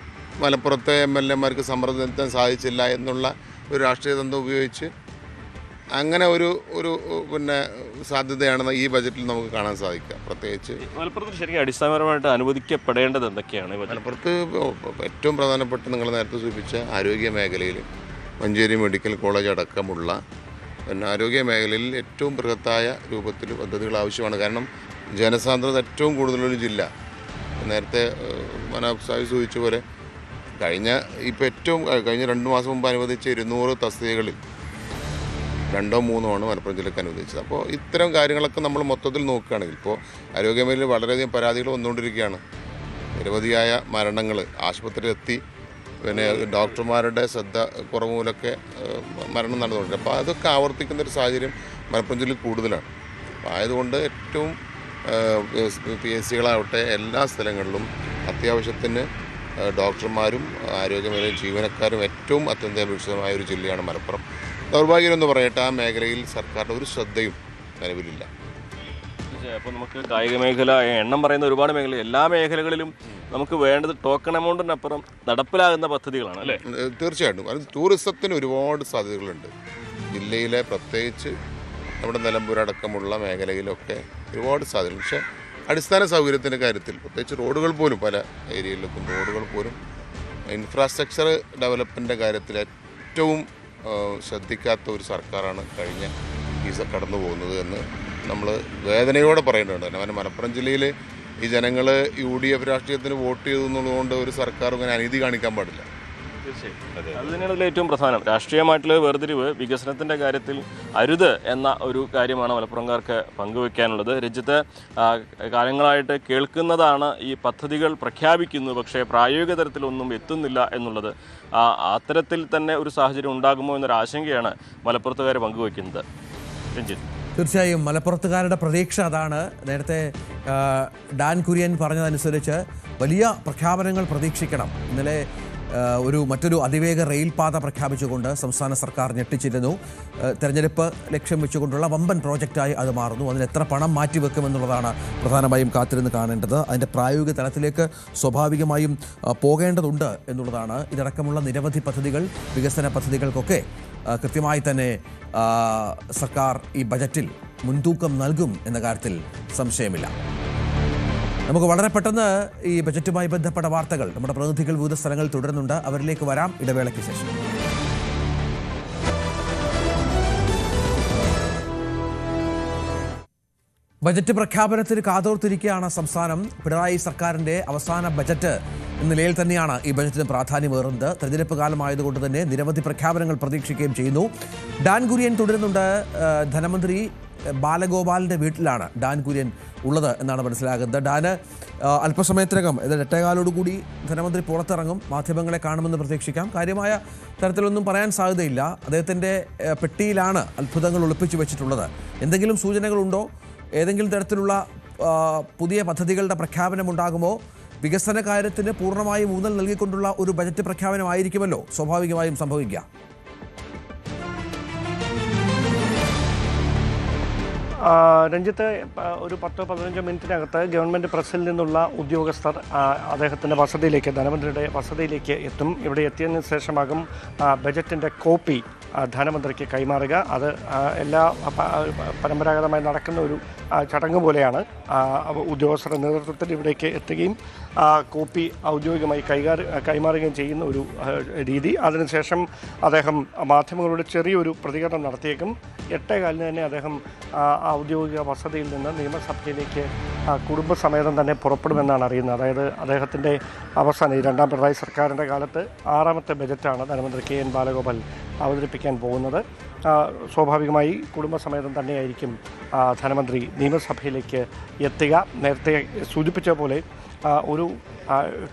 മലപ്പുറത്തെ MLA-മാർക്ക് സമ്മർദ്ദം ചെലുത്താൻ സാധിച്ചില്ല എന്നുള്ള ഒരു രാഷ്ട്രീയ തന്ത്രം ഉപയോഗിച്ച് അങ്ങനെ ഒരു പിന്നെ സാധ്യതയാണ് ഈ ബജറ്റിൽ നമുക്ക് കാണാൻ സാധിക്കുക. പ്രത്യേകിച്ച് മലപ്പുറത്ത് ശരിക്കും അടിസ്ഥാനപരമായിട്ട് അനുവദിക്കപ്പെടേണ്ടത് എന്തൊക്കെയാണ്? മലപ്പുറത്ത് ഏറ്റവും പ്രധാനപ്പെട്ട നിങ്ങൾ നേരത്തെ സൂചിപ്പിച്ച ആരോഗ്യ മേഖലയിൽ മഞ്ചേരി മെഡിക്കൽ കോളേജ് അടക്കമുള്ള പിന്നെ ആരോഗ്യ മേഖലയിൽ ഏറ്റവും ബൃഹത്തായ രൂപത്തിൽ പദ്ധതികൾ ആവശ്യമാണ്. കാരണം ജനസാന്ദ്രത ഏറ്റവും കൂടുതലൊരു ജില്ല. നേരത്തെ മനാഫ് സാഹിബ് സൂചിച്ച പോലെ കഴിഞ്ഞ 2 മാസം മുമ്പ് അനുവദിച്ച 200 തസ്തികകളിൽ 2 or 3 മലപ്പുറം ജില്ലയ്ക്ക് അനുവദിച്ചത്. അപ്പോൾ ഇത്തരം കാര്യങ്ങളൊക്കെ നമ്മൾ മൊത്തത്തിൽ നോക്കുകയാണെങ്കിൽ ഇപ്പോൾ ആരോഗ്യമേഖലയിൽ വളരെയധികം പരാതികൾ വന്നുകൊണ്ടിരിക്കുകയാണ്. നിരവധിയായ മരണങ്ങൾ ആശുപത്രിയിലെത്തി പിന്നെ ഡോക്ടർമാരുടെ ശ്രദ്ധ കുറവ് മൂലമൊക്കെ മരണം നടന്നുകൊണ്ടിരിക്കും. അപ്പോൾ അതൊക്കെ ആവർത്തിക്കുന്നൊരു സാഹചര്യം മലപ്പുറം ജില്ലയിൽ കൂടുതലാണ്. അപ്പോൾ ആയതുകൊണ്ട് ഏറ്റവും PSCകളാവട്ടെ എല്ലാ സ്ഥലങ്ങളിലും അത്യാവശ്യത്തിന് ഡോക്ടർമാരും ആരോഗ്യമേഖലയിൽ ജീവനക്കാരും ഏറ്റവും അത്യന്താപേക്ഷിതമായ ഒരു ജില്ലയാണ് മലപ്പുറം. ദൗർഭാഗ്യമെന്ന് പറയട്ടെ, ആ മേഖലയിൽ സർക്കാരിൻ്റെ ഒരു ശ്രദ്ധയും നിലവിലില്ല. അപ്പോൾ നമുക്ക് കായിക മേഖല, എണ്ണം പറയുന്ന ഒരുപാട് മേഖല, എല്ലാ മേഖലകളിലും നമുക്ക് വേണ്ടത് ടോക്കൺ എമൗണ്ടിനപ്പുറം നടപ്പിലാകുന്ന പദ്ധതികളാണ് അല്ലേ? തീർച്ചയായിട്ടും. അത് ടൂറിസത്തിന് ഒരുപാട് സാധ്യതകളുണ്ട് ജില്ലയിലെ, പ്രത്യേകിച്ച് നമ്മുടെ നിലമ്പൂർ അടക്കമുള്ള മേഖലയിലൊക്കെ ഒരുപാട് സാധ്യതകൾ. പക്ഷേ അടിസ്ഥാന സൗകര്യത്തിൻ്റെ കാര്യത്തിൽ പ്രത്യേകിച്ച് റോഡുകൾ പോലും, പല ഏരിയയിലേക്കും റോഡുകൾ പോലും ഇൻഫ്രാസ്ട്രക്ചർ ഡെവലപ്മെൻറ്റിൻ്റെ കാര്യത്തിൽ ഏറ്റവും ശ്രദ്ധിക്കാത്ത ഒരു സർക്കാരാണ് കഴിഞ്ഞ കടന്നു പോകുന്നത് എന്ന് നമ്മൾ വേദനയോടെ പറയേണ്ടതുണ്ട്. കാരണം മലപ്പുറം ജില്ലയിൽ ഈ ജനങ്ങൾ UDF രാഷ്ട്രീയത്തിന് വോട്ട് ചെയ്തു എന്നുള്ളതുകൊണ്ട് ഒരു സർക്കാർ ഇങ്ങനെ അനീതി കാണിക്കാൻ പാടില്ല. തീർച്ചയായും അത് തന്നെയാണ് ഇതിൽ ഏറ്റവും പ്രധാനം. രാഷ്ട്രീയമായിട്ടുള്ള വേർതിരിവ് വികസനത്തിൻ്റെ കാര്യത്തിൽ അരുത് എന്ന ഒരു കാര്യമാണ് മലപ്പുറംകാർക്ക് പങ്കുവയ്ക്കാനുള്ളത്. രഞ്ജിത്ത്, കാലങ്ങളായിട്ട് കേൾക്കുന്നതാണ് ഈ പദ്ധതികൾ പ്രഖ്യാപിക്കുന്നു, പക്ഷേ പ്രായോഗിക തലത്തിലൊന്നും എത്തുന്നില്ല എന്നുള്ളത്. അത്തരത്തിൽ തന്നെ ഒരു സാഹചര്യം ഉണ്ടാകുമോ എന്നൊരു ആശങ്കയാണ് മലപ്പുറത്തുകാർ പങ്കുവയ്ക്കുന്നത്. രഞ്ജിത്ത്, തീർച്ചയായും മലപ്പുറത്തുകാരുടെ പ്രതീക്ഷ അതാണ്. നേരത്തെ ഡാൻ കുര്യൻ പറഞ്ഞതനുസരിച്ച് വലിയ പ്രഖ്യാപനങ്ങൾ പ്രതീക്ഷിക്കണം. ഇന്നലെ മറ്റൊരു അതിവേഗ റെയിൽപാത പ്രഖ്യാപിച്ചുകൊണ്ട് സംസ്ഥാന സർക്കാർ ഞെട്ടിച്ചിരുന്നു. തെരഞ്ഞെടുപ്പ് ലക്ഷ്യം വെച്ചുകൊണ്ടുള്ള വമ്പൻ പ്രോജക്റ്റായി അത് മാറുന്നു. അതിന് എത്ര പണം മാറ്റിവെക്കുമെന്നുള്ളതാണ് പ്രധാനമായും കാത്തിരുന്ന് കാണേണ്ടത്. അതിൻ്റെ പ്രായോഗിക തലത്തിലേക്ക് സ്വാഭാവികമായും പോകേണ്ടതുണ്ട് എന്നുള്ളതാണ്. ഇതടക്കമുള്ള നിരവധി പദ്ധതികൾ, വികസന പദ്ധതികൾക്കൊക്കെ കൃത്യമായി തന്നെ സർക്കാർ ഈ ബജറ്റിൽ മുൻതൂക്കം നൽകും എന്ന കാര്യത്തിൽ സംശയമില്ല. നമുക്ക് വളരെ പെട്ടെന്ന് ഈ ബജറ്റുമായി ബന്ധപ്പെട്ട വാർത്തകൾ നമ്മുടെ പ്രതിനിധികൾ വിവിധ സ്ഥലങ്ങളിൽ തുടരുന്നുണ്ട്. അവരിലേക്ക് വരാം ഇടവേളയ്ക്ക് ശേഷം. ബജറ്റ് പ്രഖ്യാപനത്തിന് കാതോർത്തിരിക്കുകയാണ് സംസ്ഥാനം. പിണറായി സർക്കാരിൻ്റെ അവസാന ബജറ്റ് എന്ന നിലയിൽ തന്നെയാണ് ഈ ബജറ്റിന് പ്രാധാന്യമേറുന്നത്. തെരഞ്ഞെടുപ്പ് കാലമായതുകൊണ്ട് തന്നെ നിരവധി പ്രഖ്യാപനങ്ങൾ പ്രതീക്ഷിക്കുകയും ചെയ്യുന്നു. ഡാൻ കുര്യൻ തുടരുന്നുണ്ട്. ധനമന്ത്രി ബാലഗോപാലിൻ്റെ വീട്ടിലാണ് ഡാൻ കുര്യൻ ഉള്ളത് എന്നാണ് മനസ്സിലാകുന്നത്. ഡാന് അല്പസമയത്തിനകം, അതായത് 8:15 ധനമന്ത്രി പുറത്തിറങ്ങും. മാധ്യമങ്ങളെ കാണുമെന്ന് പ്രതീക്ഷിക്കാം. കാര്യമായ തരത്തിലൊന്നും പറയാൻ സാധ്യതയില്ല. അദ്ദേഹത്തിൻ്റെ പെട്ടിയിലാണ് അത്ഭുതങ്ങൾ ഒളിപ്പിച്ചു വെച്ചിട്ടുള്ളത്. എന്തെങ്കിലും സൂചനകളുണ്ടോ? ഏതെങ്കിലും തരത്തിലുള്ള പുതിയ പദ്ധതികളുടെ പ്രഖ്യാപനം ഉണ്ടാകുമോ? വികസന കാര്യത്തിന് പൂർണ്ണമായും ഊന്നൽ നൽകിക്കൊണ്ടുള്ള ഒരു ബജറ്റ് പ്രഖ്യാപനമായിരിക്കുമല്ലോ സ്വാഭാവികമായും സംഭവിക്കുക. രഞ്ജിത്ത്, ഒരു 10-15 മിനിറ്റിനകത്ത് ഗവൺമെൻറ് പ്രസിൽ നിന്നുള്ള ഉദ്യോഗസ്ഥർ അദ്ദേഹത്തിൻ്റെ വസതിയിലേക്ക്, ധനമന്ത്രിയുടെ വസതിയിലേക്ക് എത്തും. ഇവിടെ എത്തിയതിനു ശേഷമാകും ബജറ്റിൻ്റെ കോപ്പി ധനമന്ത്രിക്ക് കൈമാറുക. അത് എല്ലാ പരമ്പരാഗതമായി നടക്കുന്ന ഒരു ചടങ്ങ് പോലെയാണ്. ഉദ്യോഗസ്ഥരുടെ നേതൃത്വത്തിൽ ഇവിടേക്ക് എത്തുകയും കോപ്പി ഔദ്യോഗികമായി കൈമാറുകയും ചെയ്യുന്ന ഒരു രീതി. അതിനുശേഷം അദ്ദേഹം മാധ്യമങ്ങളോട് ചെറിയൊരു പ്രതികരണം നടത്തിയേക്കും. 8:15 തന്നെ അദ്ദേഹം ഔദ്യോഗിക വസതിയിൽ നിന്ന് നിയമസഭയിലേക്ക് കുടുംബസമേതം തന്നെ പുറപ്പെടുമെന്നാണ് അറിയുന്നത്. അതായത് അദ്ദേഹത്തിൻ്റെ അവസാനം ഈ രണ്ടാം പിണറായി സർക്കാരിൻ്റെ കാലത്ത് 6ാമത്തെ ബജറ്റാണ് ധനമന്ത്രി KN ബാലഗോപാൽ അവതരിപ്പിക്കാൻ പോകുന്നത്. സ്വാഭാവികമായി കുടുംബസമേതം തന്നെയായിരിക്കും ധനമന്ത്രി നിയമസഭയിലേക്ക് എത്തുക. നേരത്തെ സൂചിപ്പിച്ച പോലെ ഒരു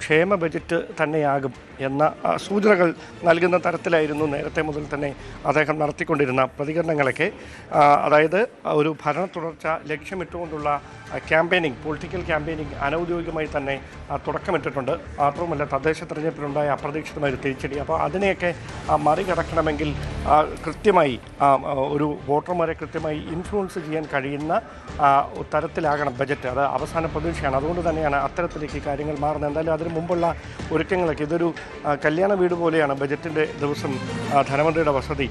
ക്ഷേമ ബജറ്റ് തന്നെയാകും എന്ന സൂചനകൾ നൽകുന്ന തരത്തിലായിരുന്നു നേരത്തെ മുതൽ തന്നെ അദ്ദേഹം നടത്തിക്കൊണ്ടിരുന്ന പ്രതികരണങ്ങളൊക്കെ. അതായത് ഒരു ഭരണ തുടർച്ച ലക്ഷ്യമിട്ടുകൊണ്ടുള്ള ക്യാമ്പയിനിങ്, പൊളിറ്റിക്കൽ ക്യാമ്പയിനിങ് അനൗദ്യോഗികമായി തന്നെ തുടക്കമിട്ടിട്ടുണ്ട്. മാത്രവുമല്ല തദ്ദേശ തെരഞ്ഞെടുപ്പിലുണ്ടായ അപ്രതീക്ഷിതമായ ഒരു തിരിച്ചടി. അപ്പോൾ അതിനെയൊക്കെ മറികടക്കണമെങ്കിൽ കൃത്യമായി ഒരു വോട്ടർമാരെ കൃത്യമായി ഇൻഫ്ലുവൻസ് ചെയ്യാൻ കഴിയുന്ന തരത്തിലാകണം ബജറ്റ്. അത് അവസാന പ്രതീക്ഷയാണ്. അതുകൊണ്ട് തന്നെയാണ് അത്തരത്തിലേക്ക് കാര്യങ്ങൾ മാറുന്നത്. എന്തായാലും അതിന് മുമ്പുള്ള ഒരുക്കങ്ങളൊക്കെ, ഇതൊരു കല്യാണ വീട് പോലെയാണ് ബജറ്റിൻ്റെ ദിവസം ധനമന്ത്രിയുടെ വസതി.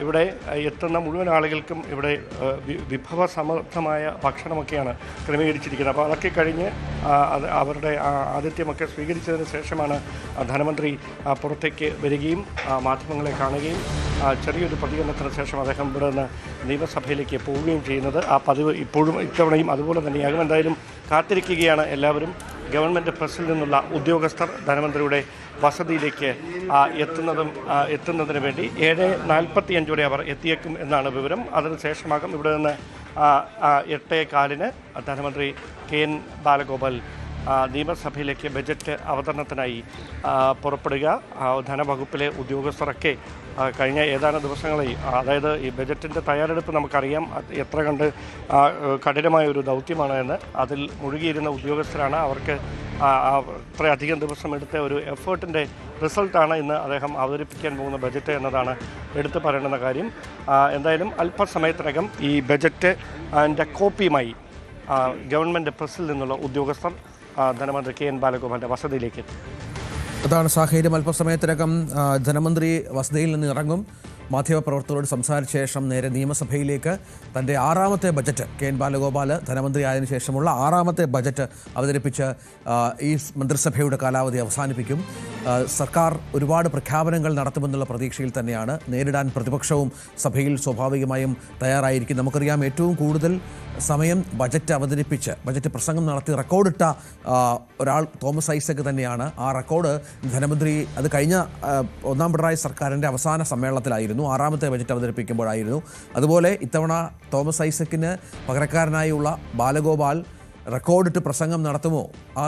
ഇവിടെ എത്തുന്ന മുഴുവൻ ആളുകൾക്കും ഇവിടെ വിഭവസമൃദ്ധമായ ഭക്ഷണമൊക്കെയാണ് ക്രമീകരിച്ചിരിക്കുന്നത്. അപ്പോൾ അതൊക്കെ കഴിഞ്ഞ് അവരുടെ ആതിഥ്യമൊക്കെ സ്വീകരിച്ചതിന് ശേഷമാണ് ധനമന്ത്രി പുറത്തേക്ക് വരികയും മാധ്യമങ്ങളെ കാണുകയും ചെറിയൊരു പ്രതികരണത്തിന് ശേഷം അദ്ദേഹം ഇവിടെ നിന്ന് നിയമസഭയിലേക്ക് പോവുകയും ചെയ്യുന്നത്. ആ പതിവ് ഇപ്പോഴും ഇത്തവണയും അതുപോലെ തന്നെയാകും. എന്തായാലും കാത്തിരിക്കുകയാണ് എല്ലാവരും. ഗവൺമെൻറ് പ്രസിൽ നിന്നുള്ള ഉദ്യോഗസ്ഥർ ധനമന്ത്രിയുടെ വസതിയിലേക്ക് എത്തുന്നതിന് വേണ്ടി 7:45 അവർ എത്തിയേക്കും എന്നാണ് വിവരം. അതിനുശേഷമാകും ഇവിടെ നിന്ന് 8:15 ധനമന്ത്രി KN ബാലഗോപാൽ നിയമസഭയിലേക്ക് ബജറ്റ് അവതരണത്തിനായി പുറപ്പെടുക. ധനവകുപ്പിലെ ഉദ്യോഗസ്ഥരൊക്കെ കഴിഞ്ഞ ഏതാനും ദിവസങ്ങളായി, അതായത് ഈ ബജറ്റിൻ്റെ തയ്യാറെടുപ്പ് നമുക്കറിയാം എത്ര കണ്ട് കഠിനമായ ഒരു ദൗത്യമാണ് എന്ന്. അതിൽ മുഴുകിയിരുന്ന ഉദ്യോഗസ്ഥരാണ്. അവർക്ക് അത്രയധികം ദിവസം എടുത്ത ഒരു എഫേർട്ടിൻ്റെ റിസൾട്ടാണ് ഇന്ന് അദ്ദേഹം അവതരിപ്പിക്കാൻ പോകുന്ന ബജറ്റ് എന്നതാണ് എടുത്തു പറയേണ്ടുന്ന കാര്യം. എന്തായാലും അല്പസമയത്തിനകം ഈ ബജറ്റ് അതിൻ്റെ കോപ്പിയുമായി ഗവൺമെൻറ് പ്രസിൽ നിന്നുള്ള ഉദ്യോഗസ്ഥർ ധനമന്ത്രി KN ബാലഗോപാലിൻ്റെ വസതിയിലേക്ക് എത്തും. അതാണ് സാഹചര്യം. അല്പസമയത്തിനകം ധനമന്ത്രി വസതിയിൽ നിന്ന് ഇറങ്ങും. മാധ്യമപ്രവർത്തകരോട് സംസാരിച്ച ശേഷം നേരെ നിയമസഭയിലേക്ക് തൻ്റെ 6ാമത്തെ ബജറ്റ്, KN ബാലഗോപാൽ ധനമന്ത്രി ആയതിനു ശേഷമുള്ള 6ാമത്തെ ബജറ്റ് അവതരിപ്പിച്ച് ഈ മന്ത്രിസഭയുടെ കാലാവധി അവസാനിപ്പിക്കും. സർക്കാർ ഒരുപാട് പ്രഖ്യാപനങ്ങൾ നടത്തുമെന്നുള്ള പ്രതീക്ഷയിൽ തന്നെയാണ്. നേരിടാൻ പ്രതിപക്ഷവും സഭയിൽ സ്വാഭാവികമായും തയ്യാറായിരിക്കും. നമുക്കറിയാം ഏറ്റവും കൂടുതൽ സമയം ബജറ്റ് അവതരിപ്പിച്ച് ബജറ്റ് പ്രസംഗം നടത്തി റെക്കോർഡിട്ട ഒരാൾ തോമസ് ഐസക് തന്നെയാണ്. ആ റെക്കോർഡ് ധനമന്ത്രി അത് കഴിഞ്ഞ 1ാം പിണറായി സർക്കാരിൻ്റെ അവസാന സമ്മേളനത്തിലായിരുന്നു, 6ാമത്തെ ബജറ്റ് അവതരിപ്പിക്കുമ്പോഴായിരുന്നു. അതുപോലെ ഇത്തവണ തോമസ് ഐസക്കിന് പകരക്കാരനായുള്ള ബാലഗോപാൽ റെക്കോർഡിട്ട് പ്രസംഗം നടത്തുമോ, ആ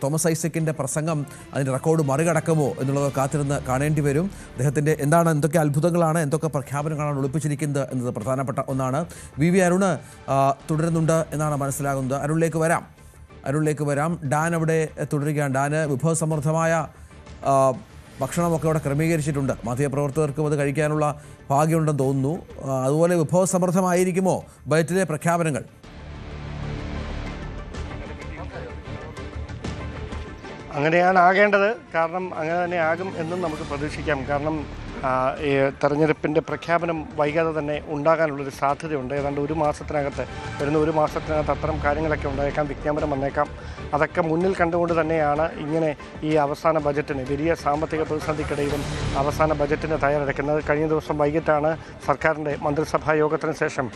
തോമസ് ഐസക്കിൻ്റെ പ്രസംഗം അതിൻ്റെ റെക്കോർഡ് മറികടക്കുമോ എന്നുള്ളത് കാത്തിരുന്ന് കാണേണ്ടി വരും. അദ്ദേഹത്തിൻ്റെ എന്തൊക്കെ അത്ഭുതങ്ങളാണ്, എന്തൊക്കെ പ്രഖ്യാപനങ്ങളാണ് ഒളിപ്പിച്ചിരിക്കുന്നത് എന്നത് പ്രധാനപ്പെട്ട ഒന്നാണ്. VV അരുണ് തുടരുന്നുണ്ട് എന്നാണ് മനസ്സിലാകുന്നത്. അരുണിലേക്ക് വരാം. ഡാൻ അവിടെ തുടരുകയാണ്. ഡാന് വിഭവസമൃദ്ധമായ ഭക്ഷണമൊക്കെ അവിടെ ക്രമീകരിച്ചിട്ടുണ്ട്. മാധ്യമപ്രവർത്തകർക്കും അത് കഴിക്കാനുള്ള ഭാഗ്യമുണ്ടെന്ന് തോന്നുന്നു. അതുപോലെ വിഭവസമൃദ്ധമായിരിക്കുമോ ബജറ്റിലെ പ്രഖ്യാപനങ്ങൾ? അങ്ങനെയാണ് ആകേണ്ടത്. കാരണം അങ്ങനെ തന്നെ ആകും എന്നും നമുക്ക് പ്രതീക്ഷിക്കാം. കാരണം തെരഞ്ഞെടുപ്പിൻ്റെ പ്രഖ്യാപനം വൈകാതെ തന്നെ ഉണ്ടാകാനുള്ളൊരു സാധ്യതയുണ്ട്. ഏതാണ്ട് വരുന്ന ഒരു മാസത്തിനകത്ത് അത്തരം കാര്യങ്ങളൊക്കെ ഉണ്ടായേക്കാം, വിജ്ഞാപനം വന്നേക്കാം. അതൊക്കെ മുന്നിൽ കണ്ടുകൊണ്ട് തന്നെയാണ് ഇങ്ങനെ ഈ അവസാന ബജറ്റിന്, വലിയ സാമ്പത്തിക പ്രതിസന്ധിക്കിടയിലും അവസാന ബജറ്റിന് തയ്യാറെടുക്കുന്നത്. കഴിഞ്ഞ ദിവസം വൈകിട്ടാണ് സർക്കാരിൻ്റെ മന്ത്രിസഭാ യോഗത്തിന് ശേഷം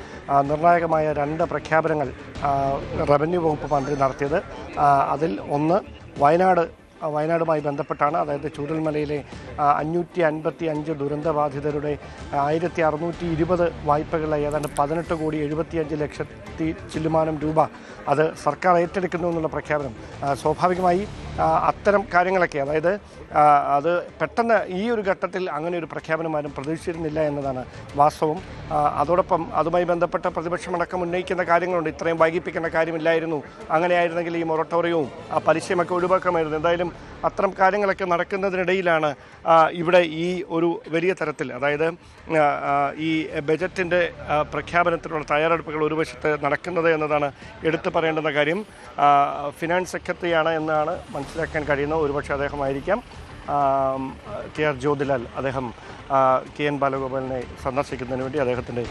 നിർണായകമായ 2 പ്രഖ്യാപനങ്ങൾ റവന്യൂ വകുപ്പ് മന്ത്രി നടത്തിയത്. അതിൽ ഒന്ന് വയനാടുമായി ബന്ധപ്പെട്ടാണ്. അതായത് ചൂരൽമലയിലെ 555 ദുരന്തബാധിതരുടെ 1620 വായ്പകളെ ഏതാണ്ട് 18,75,00,000 ചില്ലുമാനം രൂപ അത് സർക്കാർ ഏറ്റെടുക്കുന്നു എന്നുള്ള പ്രഖ്യാപനം സ്വാഭാവികമായി അത്തരം കാര്യങ്ങളൊക്കെ, അതായത് അത് പെട്ടെന്ന് ഈ ഒരു ഘട്ടത്തിൽ അങ്ങനെ ഒരു പ്രഖ്യാപനം ആരും പ്രതീക്ഷിച്ചിരുന്നില്ല എന്നതാണ് വാസ്തവം. അതോടൊപ്പം അതുമായി ബന്ധപ്പെട്ട പ്രതിപക്ഷമടക്കം ഉന്നയിക്കുന്ന കാര്യങ്ങളുണ്ട്. ഇത്രയും വൈകിപ്പിക്കേണ്ട കാര്യമില്ലായിരുന്നു, അങ്ങനെയായിരുന്നെങ്കിൽ ഈ മൊറട്ടോറിയവും പലിശയുമൊക്കെ ഒഴിവാക്കാമായിരുന്നു. എന്തായാലും അത്തരം കാര്യങ്ങളൊക്കെ നടക്കുന്നതിനിടയിലാണ് ഇവിടെ ഈ ഒരു വലിയ തരത്തിൽ, അതായത് ഈ ബജറ്റിൻ്റെ പ്രഖ്യാപനത്തിനുള്ള തയ്യാറെടുപ്പുകൾ ഒരു വശത്ത് നടക്കുന്നത് എന്നതാണ് എടുത്തു പറയേണ്ടുന്ന കാര്യം. ഫിനാൻസ് സെക്രട്ടറിയാണ് എന്നാണ് മനസ്സിലാക്കാൻ കഴിയുന്നത്. ഒരുപക്ഷെ അദ്ദേഹമായിരിക്കാം KR ജ്യോതിലാൽ. അദ്ദേഹം KN ബാലഗോപാലിനെ സന്ദർശിക്കുന്നതിന് വേണ്ടി അദ്ദേഹത്തിൻ്റെ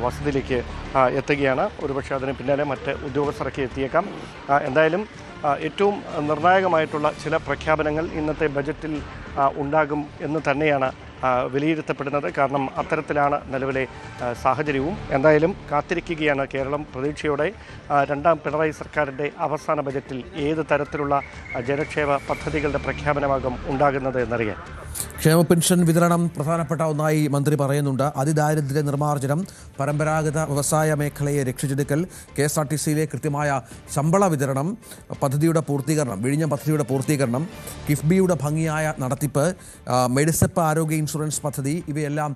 വസതിയിലേക്ക് എത്തുകയാണ്. ഒരുപക്ഷെ അതിന് പിന്നാലെ മറ്റ് ഉദ്യോഗസ്ഥരൊക്കെ എത്തിയേക്കാം. എന്തായാലും ഏറ്റവും നിർണായകമായിട്ടുള്ള ചില പ്രഖ്യാപനങ്ങൾ ഇന്നത്തെ ബജറ്റിൽ ഉണ്ടാകും എന്ന് തന്നെയാണ് വിലയിരുത്തപ്പെടുന്നത്. കാരണം അത്തരത്തിലാണ് നിലവിലെ സാഹചര്യവും. എന്തായാലും കാത്തിരിക്കുകയാണ് കേരളം പ്രതീക്ഷയോടെ രണ്ടാം പിണറായി സർക്കാരിൻ്റെ അവസാന ബജറ്റിൽ ഏത് തരത്തിലുള്ള ജനക്ഷേമ പദ്ധതികളുടെ പ്രഖ്യാപനമാകും ഉണ്ടാകുന്നത് എന്നറിയാൻ. ക്ഷേമ പെൻഷൻ വിതരണം പ്രധാനപ്പെട്ട ഒന്നായി മന്ത്രി പറയുന്നുണ്ട്. അതിദാരിദ്ര്യ നിർമ്മാർജ്ജനം, പരമ്പരാഗത വ്യവസായ മേഖലയെ രക്ഷിച്ചെടുക്കൽ, KSRTCയിലെ കൃത്യമായ ശമ്പള വിതരണം, പദ്ധതിയുടെ പൂർത്തീകരണം, വിഴിഞ്ഞം പദ്ധതിയുടെ പൂർത്തീകരണം, കിഫ്ബിയുടെ ഭംഗിയായ നടത്തിപ്പ്, മെഡിസെപ്പ് ആരോഗ്യ ഇൻഷുറൻസ് പദ്ധതി, ഇവയെല്ലാം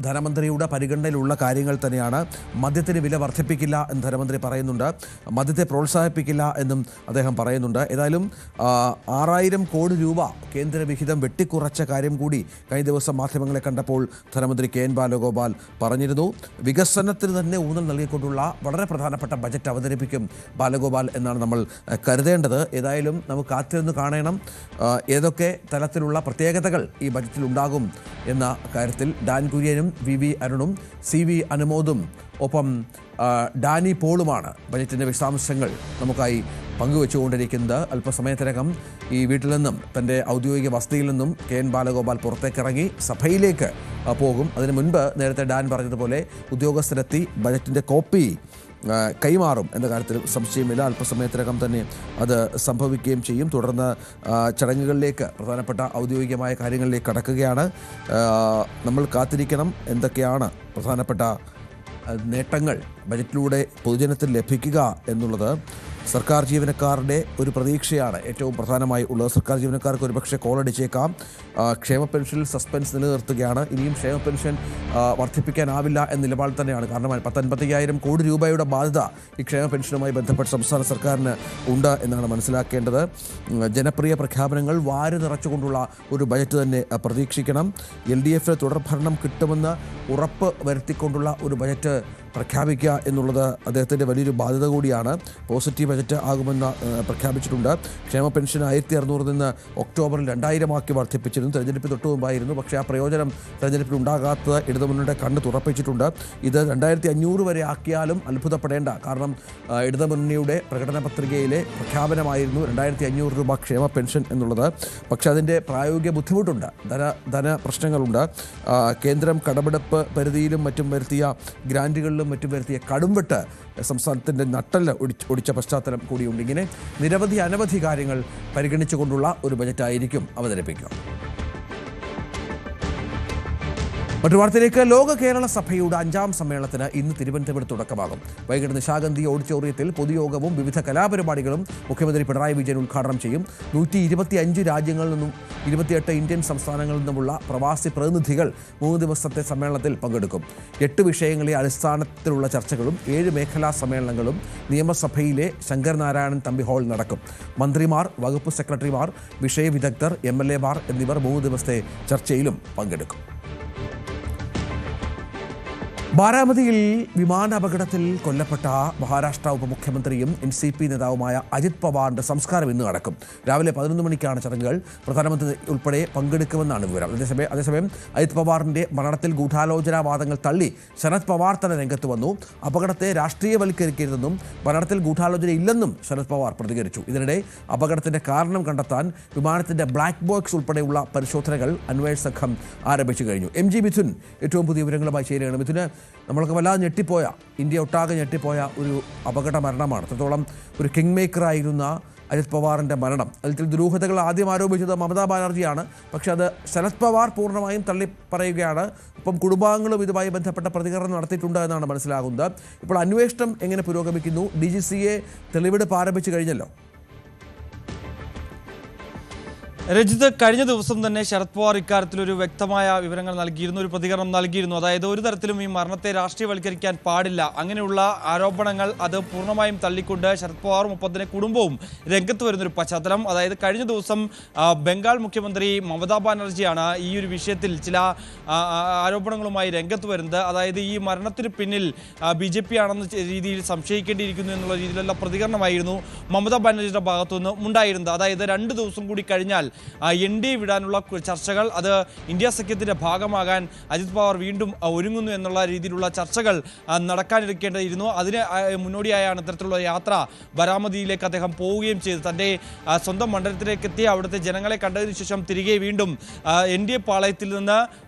ധനമന്ത്രിയുടെ പരിഗണനയിലുള്ള കാര്യങ്ങൾ തന്നെയാണ്. മദ്യത്തിന് വില വർദ്ധിപ്പിക്കില്ല എന്ന് ധനമന്ത്രി പറയുന്നുണ്ട്. മദ്യത്തെ പ്രോത്സാഹിപ്പിക്കില്ല എന്നും അദ്ദേഹം പറയുന്നുണ്ട്. ഏതായാലും 6000 കോടി രൂപ കേന്ദ്രവിഹിതം വെട്ടിക്കുറച്ച കാര്യം കൂടി കഴിഞ്ഞ ദിവസം മാധ്യമങ്ങളെ കണ്ടപ്പോൾ ധനമന്ത്രി KN ബാലഗോപാൽ പറഞ്ഞിരുന്നു. വികസനത്തിന് തന്നെ ഊന്നൽ നൽകിക്കൊണ്ടുള്ള വളരെ പ്രധാനപ്പെട്ട ബജറ്റ് അവതരിപ്പിക്കും ബാലഗോപാൽ എന്നാണ് നമ്മൾ കരുതേണ്ടത്. ഏതായാലും നമുക്ക് കാത്തിരുന്ന് കാണണം ഏതൊക്കെ തലത്തിലുള്ള പ്രത്യേകതകൾ ഈ ബജറ്റിൽ ഉണ്ടാകും എന്ന കാര്യത്തിൽ. ഡാൻ കുര്യനും VV അരുണും CV അനുമോദും ഒപ്പം ഡാനി പോളുമാണ് ബജറ്റിൻ്റെ വിശദാംശങ്ങൾ നമുക്കായി പങ്കുവെച്ചുകൊണ്ടിരിക്കുന്നത്. അല്പസമയത്തിനകം ഈ വീട്ടിൽ നിന്നും, തൻ്റെ ഔദ്യോഗിക വസതിയിൽ നിന്നും KN ബാലഗോപാൽ പുറത്തേക്കിറങ്ങി സഭയിലേക്ക് പോകും. അതിനു മുൻപ് നേരത്തെ ഡാൻ പറഞ്ഞതുപോലെ ഉദ്യോഗസ്ഥരെത്തി ബജറ്റിൻ്റെ കോപ്പി കൈമാറും എന്ന കാര്യത്തിൽ സംശയമില്ല. അല്പസമയത്തിനകം തന്നെ അത് സംഭവിക്കുകയും ചെയ്യും. തുടർന്ന് ചടങ്ങുകളിലേക്ക്, പ്രധാനപ്പെട്ട ഔദ്യോഗികമായ കാര്യങ്ങളിലേക്ക് കടക്കുകയാണ്. നമ്മൾ കാത്തിരിക്കണം എന്തൊക്കെയാണ് പ്രധാനപ്പെട്ട നേട്ടങ്ങൾ ബജറ്റിലൂടെ പൊതുജനത്തിന് ലഭിക്കുക എന്നുള്ളത്. സർക്കാർ ജീവനക്കാരുടെ ഒരു പ്രതീക്ഷയാണ് ഏറ്റവും പ്രധാനമായി ഉള്ളത്. സർക്കാർ ജീവനക്കാർക്ക് ഒരുപക്ഷെ കോളടിച്ചേക്കാം. ക്ഷേമ പെൻഷനിൽ സസ്പെൻസ് നിലനിർത്തുകയാണ്. ഇനിയും ക്ഷേമ പെൻഷൻ വർദ്ധിപ്പിക്കാനാവില്ല എന്ന നിലപാട് തന്നെയാണ്. കാരണം 55,000 കോടി രൂപയുടെ ബാധ്യത ഈ ക്ഷേമ പെൻഷനുമായി ബന്ധപ്പെട്ട് സംസ്ഥാന സർക്കാരിന് ഉണ്ട് എന്നാണ് മനസ്സിലാക്കേണ്ടത്. ജനപ്രിയ പ്രഖ്യാപനങ്ങൾ വാരി നിറച്ചുകൊണ്ടുള്ള ഒരു ബജറ്റ് തന്നെ പ്രതീക്ഷിക്കണം. LDF തുടർഭരണം കിട്ടുമെന്ന് ഉറപ്പ് വരുത്തിക്കൊണ്ടുള്ള ഒരു ബജറ്റ് പ്രഖ്യാപിക്കുക എന്നുള്ളത് അദ്ദേഹത്തിൻ്റെ വലിയൊരു ബാധ്യത കൂടിയാണ്. പോസിറ്റീവ് ബജറ്റ് ആകുമെന്ന് പ്രഖ്യാപിച്ചിട്ടുണ്ട്. ക്ഷേമ പെൻഷൻ 1600 നിന്ന് ഒക്ടോബറിൽ 2000 ആക്കി വർദ്ധിപ്പിച്ചിരുന്നു. തെരഞ്ഞെടുപ്പ് തൊട്ട് മുമ്പായിരുന്നു. പക്ഷേ ആ പ്രയോജനം തെരഞ്ഞെടുപ്പിൽ ഉണ്ടാകാത്തത് ഇടതുമുന്നണിയുടെ കണ്ണ് തുറപ്പിച്ചിട്ടുണ്ട്. ഇത് 2500 വരെ ആക്കിയാലും അത്ഭുതപ്പെടേണ്ട. കാരണം ഇടതുമുന്നണിയുടെ പ്രകടന പത്രികയിലെ പ്രഖ്യാപനമായിരുന്നു 2500 രൂപ ക്ഷേമ പെൻഷൻ എന്നുള്ളത്. പക്ഷേ അതിൻ്റെ പ്രായോഗിക ബുദ്ധിമുട്ടുണ്ട്, ധന പ്രശ്നങ്ങളുണ്ട്. കേന്ദ്രം കടമെടുപ്പ് പരിധിയിലും മറ്റും വരുത്തിയ ഗ്രാൻറ്റുകളിലും മറ്റും വരുത്തിയ കടുംവെട്ട് സംസ്ഥാനത്തിൻ്റെ നട്ടെല്ല് ഒടിച്ച പശ്ചാത്തലം കൂടിയുണ്ട്. ഇങ്ങനെ അനവധി കാര്യങ്ങൾ പരിഗണിച്ചുകൊണ്ടുള്ള ഒരു ബജറ്റായിരിക്കും അവതരിപ്പിക്കുക. മറ്റു വാർത്തയിലേക്ക്. ലോക കേരള സഭയുടെ 5ാം സമ്മേളനത്തിന് ഇന്ന് തിരുവനന്തപുരത്ത് തുടക്കമാകും. വൈകിട്ട് നിശാഗന്ധി ഓഡിറ്റോറിയത്തിൽ പൊതുയോഗവും വിവിധ കലാപരിപാടികളും മുഖ്യമന്ത്രി പിണറായി വിജയൻ ഉദ്ഘാടനം ചെയ്യും. 125 രാജ്യങ്ങളിൽ നിന്നും 28 ഇന്ത്യൻ സംസ്ഥാനങ്ങളിൽ നിന്നുമുള്ള പ്രവാസി പ്രതിനിധികൾ 3 ദിവസത്തെ സമ്മേളനത്തിൽ പങ്കെടുക്കും. 8 വിഷയങ്ങളെ അടിസ്ഥാനത്തിലുള്ള ചർച്ചകളും 7 മേഖലാ സമ്മേളനങ്ങളും നിയമസഭയിലെ ശങ്കരനാരായണൻ തമ്പി ഹാൾ നടക്കും. മന്ത്രിമാർ, വകുപ്പ് സെക്രട്ടറിമാർ, വിഷയ വിദഗ്ധർ, MLA മാർ എന്നിവർ 3 ദിവസത്തെ ചർച്ചയിലും പങ്കെടുക്കും. ബാരാമതിയിൽ വിമാനാപകടത്തിൽ കൊല്ലപ്പെട്ട മഹാരാഷ്ട്ര ഉപമുഖ്യമന്ത്രിയും NCP നേതാവുമായ അജിത് പവാറിന്റെ സംസ്കാരം ഇന്ന് നടക്കും. രാവിലെ 11 മണിക്കാണ് ചടങ്ങുകൾ. പ്രധാനമന്ത്രി ഉൾപ്പെടെ പങ്കെടുക്കുമെന്നാണ് വിവരം. അതേസമയം അജിത് പവാറിന്റെ മരണത്തിൽ ഗൂഢാലോചനാവാദങ്ങൾ തള്ളി ശരത് പവാർ തന്നെ രംഗത്ത് വന്നു. അപകടത്തെ രാഷ്ട്രീയവൽക്കരിക്കരുതെന്നും മരണത്തിൽ ഗൂഢാലോചന ഇല്ലെന്നും ശരത് പവാർ പ്രതികരിച്ചു. ഇതിനിടെ അപകടത്തിന്റെ കാരണം കണ്ടെത്താൻ വിമാനത്തിന്റെ ബ്ലാക്ക് ബോക്സ് ഉൾപ്പെടെയുള്ള പരിശോധനകൾ അന്വേഷണ സംഘം ആരംഭിച്ചു കഴിഞ്ഞു. MG മിഥുൻ ഏറ്റവും പുതിയ വിവരങ്ങളുമായി ചേരുകയാണ്. മിഥുന്, നമ്മളൊക്കെ വല്ലാതെ ഞെട്ടിപ്പോയ, ഇന്ത്യ ഒട്ടാകെ ഞെട്ടിപ്പോയ ഒരു അപകട മരണമാണ്. അത്രത്തോളം ഒരു കിങ് മേക്കറായിരുന്ന അജിത് പവാറിൻ്റെ മരണം. അതിൽ ദുരൂഹതകൾ ആദ്യം ആരോപിച്ചത് മമതാ ബാനർജിയാണ്. പക്ഷേ അത് ശരത് പവാർ പൂർണ്ണമായും തള്ളി പറയുകയാണ്. ഒപ്പം കുടുംബാംഗങ്ങളും ഇതുമായി ബന്ധപ്പെട്ട പ്രതികരണം നടത്തിയിട്ടുണ്ട് എന്നാണ് മനസ്സിലാകുന്നത്. ഇപ്പോൾ അന്വേഷണം എങ്ങനെ പുരോഗമിക്കുന്നു? DGCA തെളിവെടുപ്പ് ആരംഭിച്ചു കഴിഞ്ഞല്ലോ. രജിത്ത്, കഴിഞ്ഞ ദിവസം തന്നെ ശരത് പവാർ ഇക്കാര്യത്തിലൊരു വ്യക്തമായ വിവരങ്ങൾ നൽകിയിരുന്നു, ഒരു പ്രതികരണം നൽകിയിരുന്നു. അതായത് ഒരു തരത്തിലും ഈ മരണത്തെ രാഷ്ട്രീയവൽക്കരിക്കാൻ പാടില്ല, അങ്ങനെയുള്ള ആരോപണങ്ങൾ അത് പൂർണ്ണമായും തള്ളിക്കൊണ്ട് ശരത് പവാറും ഒപ്പം തന്നെ കുടുംബവും രംഗത്ത് വരുന്നൊരു പശ്ചാത്തലം. അതായത് കഴിഞ്ഞ ദിവസം ബംഗാൾ മുഖ്യമന്ത്രി മമതാ ബാനർജിയാണ് ഈ ഒരു വിഷയത്തിൽ ചില ആരോപണങ്ങളുമായി രംഗത്ത് വരുന്നത്. അതായത് ഈ മരണത്തിന് പിന്നിൽ BJP ആണെന്ന രീതിയിൽ സംശയിക്കേണ്ടിയിരിക്കുന്നു എന്നുള്ള രീതിയിലുള്ള പ്രതികരണമായിരുന്നു മമതാ ബാനർജിയുടെ ഭാഗത്തുനിന്ന് ഉണ്ടായിരുന്നത്. അതായത് 2 ദിവസം കൂടി കഴിഞ്ഞാൽ NDA വിടാനുള്ള ചർച്ചകൾ, അത് ഇന്ത്യ സഖ്യത്തിൻ്റെ ഭാഗമാകാൻ അജിത് പവാർ വീണ്ടും ഒരുങ്ങുന്നു എന്നുള്ള രീതിയിലുള്ള ചർച്ചകൾ നടക്കാനിരിക്കേണ്ടിയിരുന്നു. അതിന് മുന്നോടിയായാണ് ഇത്തരത്തിലുള്ള യാത്ര ബരാമതിയിലേക്ക് അദ്ദേഹം പോവുകയും ചെയ്തു. തൻ്റെ സ്വന്തം മണ്ഡലത്തിലേക്ക് എത്തി അവിടുത്തെ ജനങ്ങളെ കണ്ടതിന് ശേഷം തിരികെ വീണ്ടും NDA പാളയത്തിൽ നിന്ന്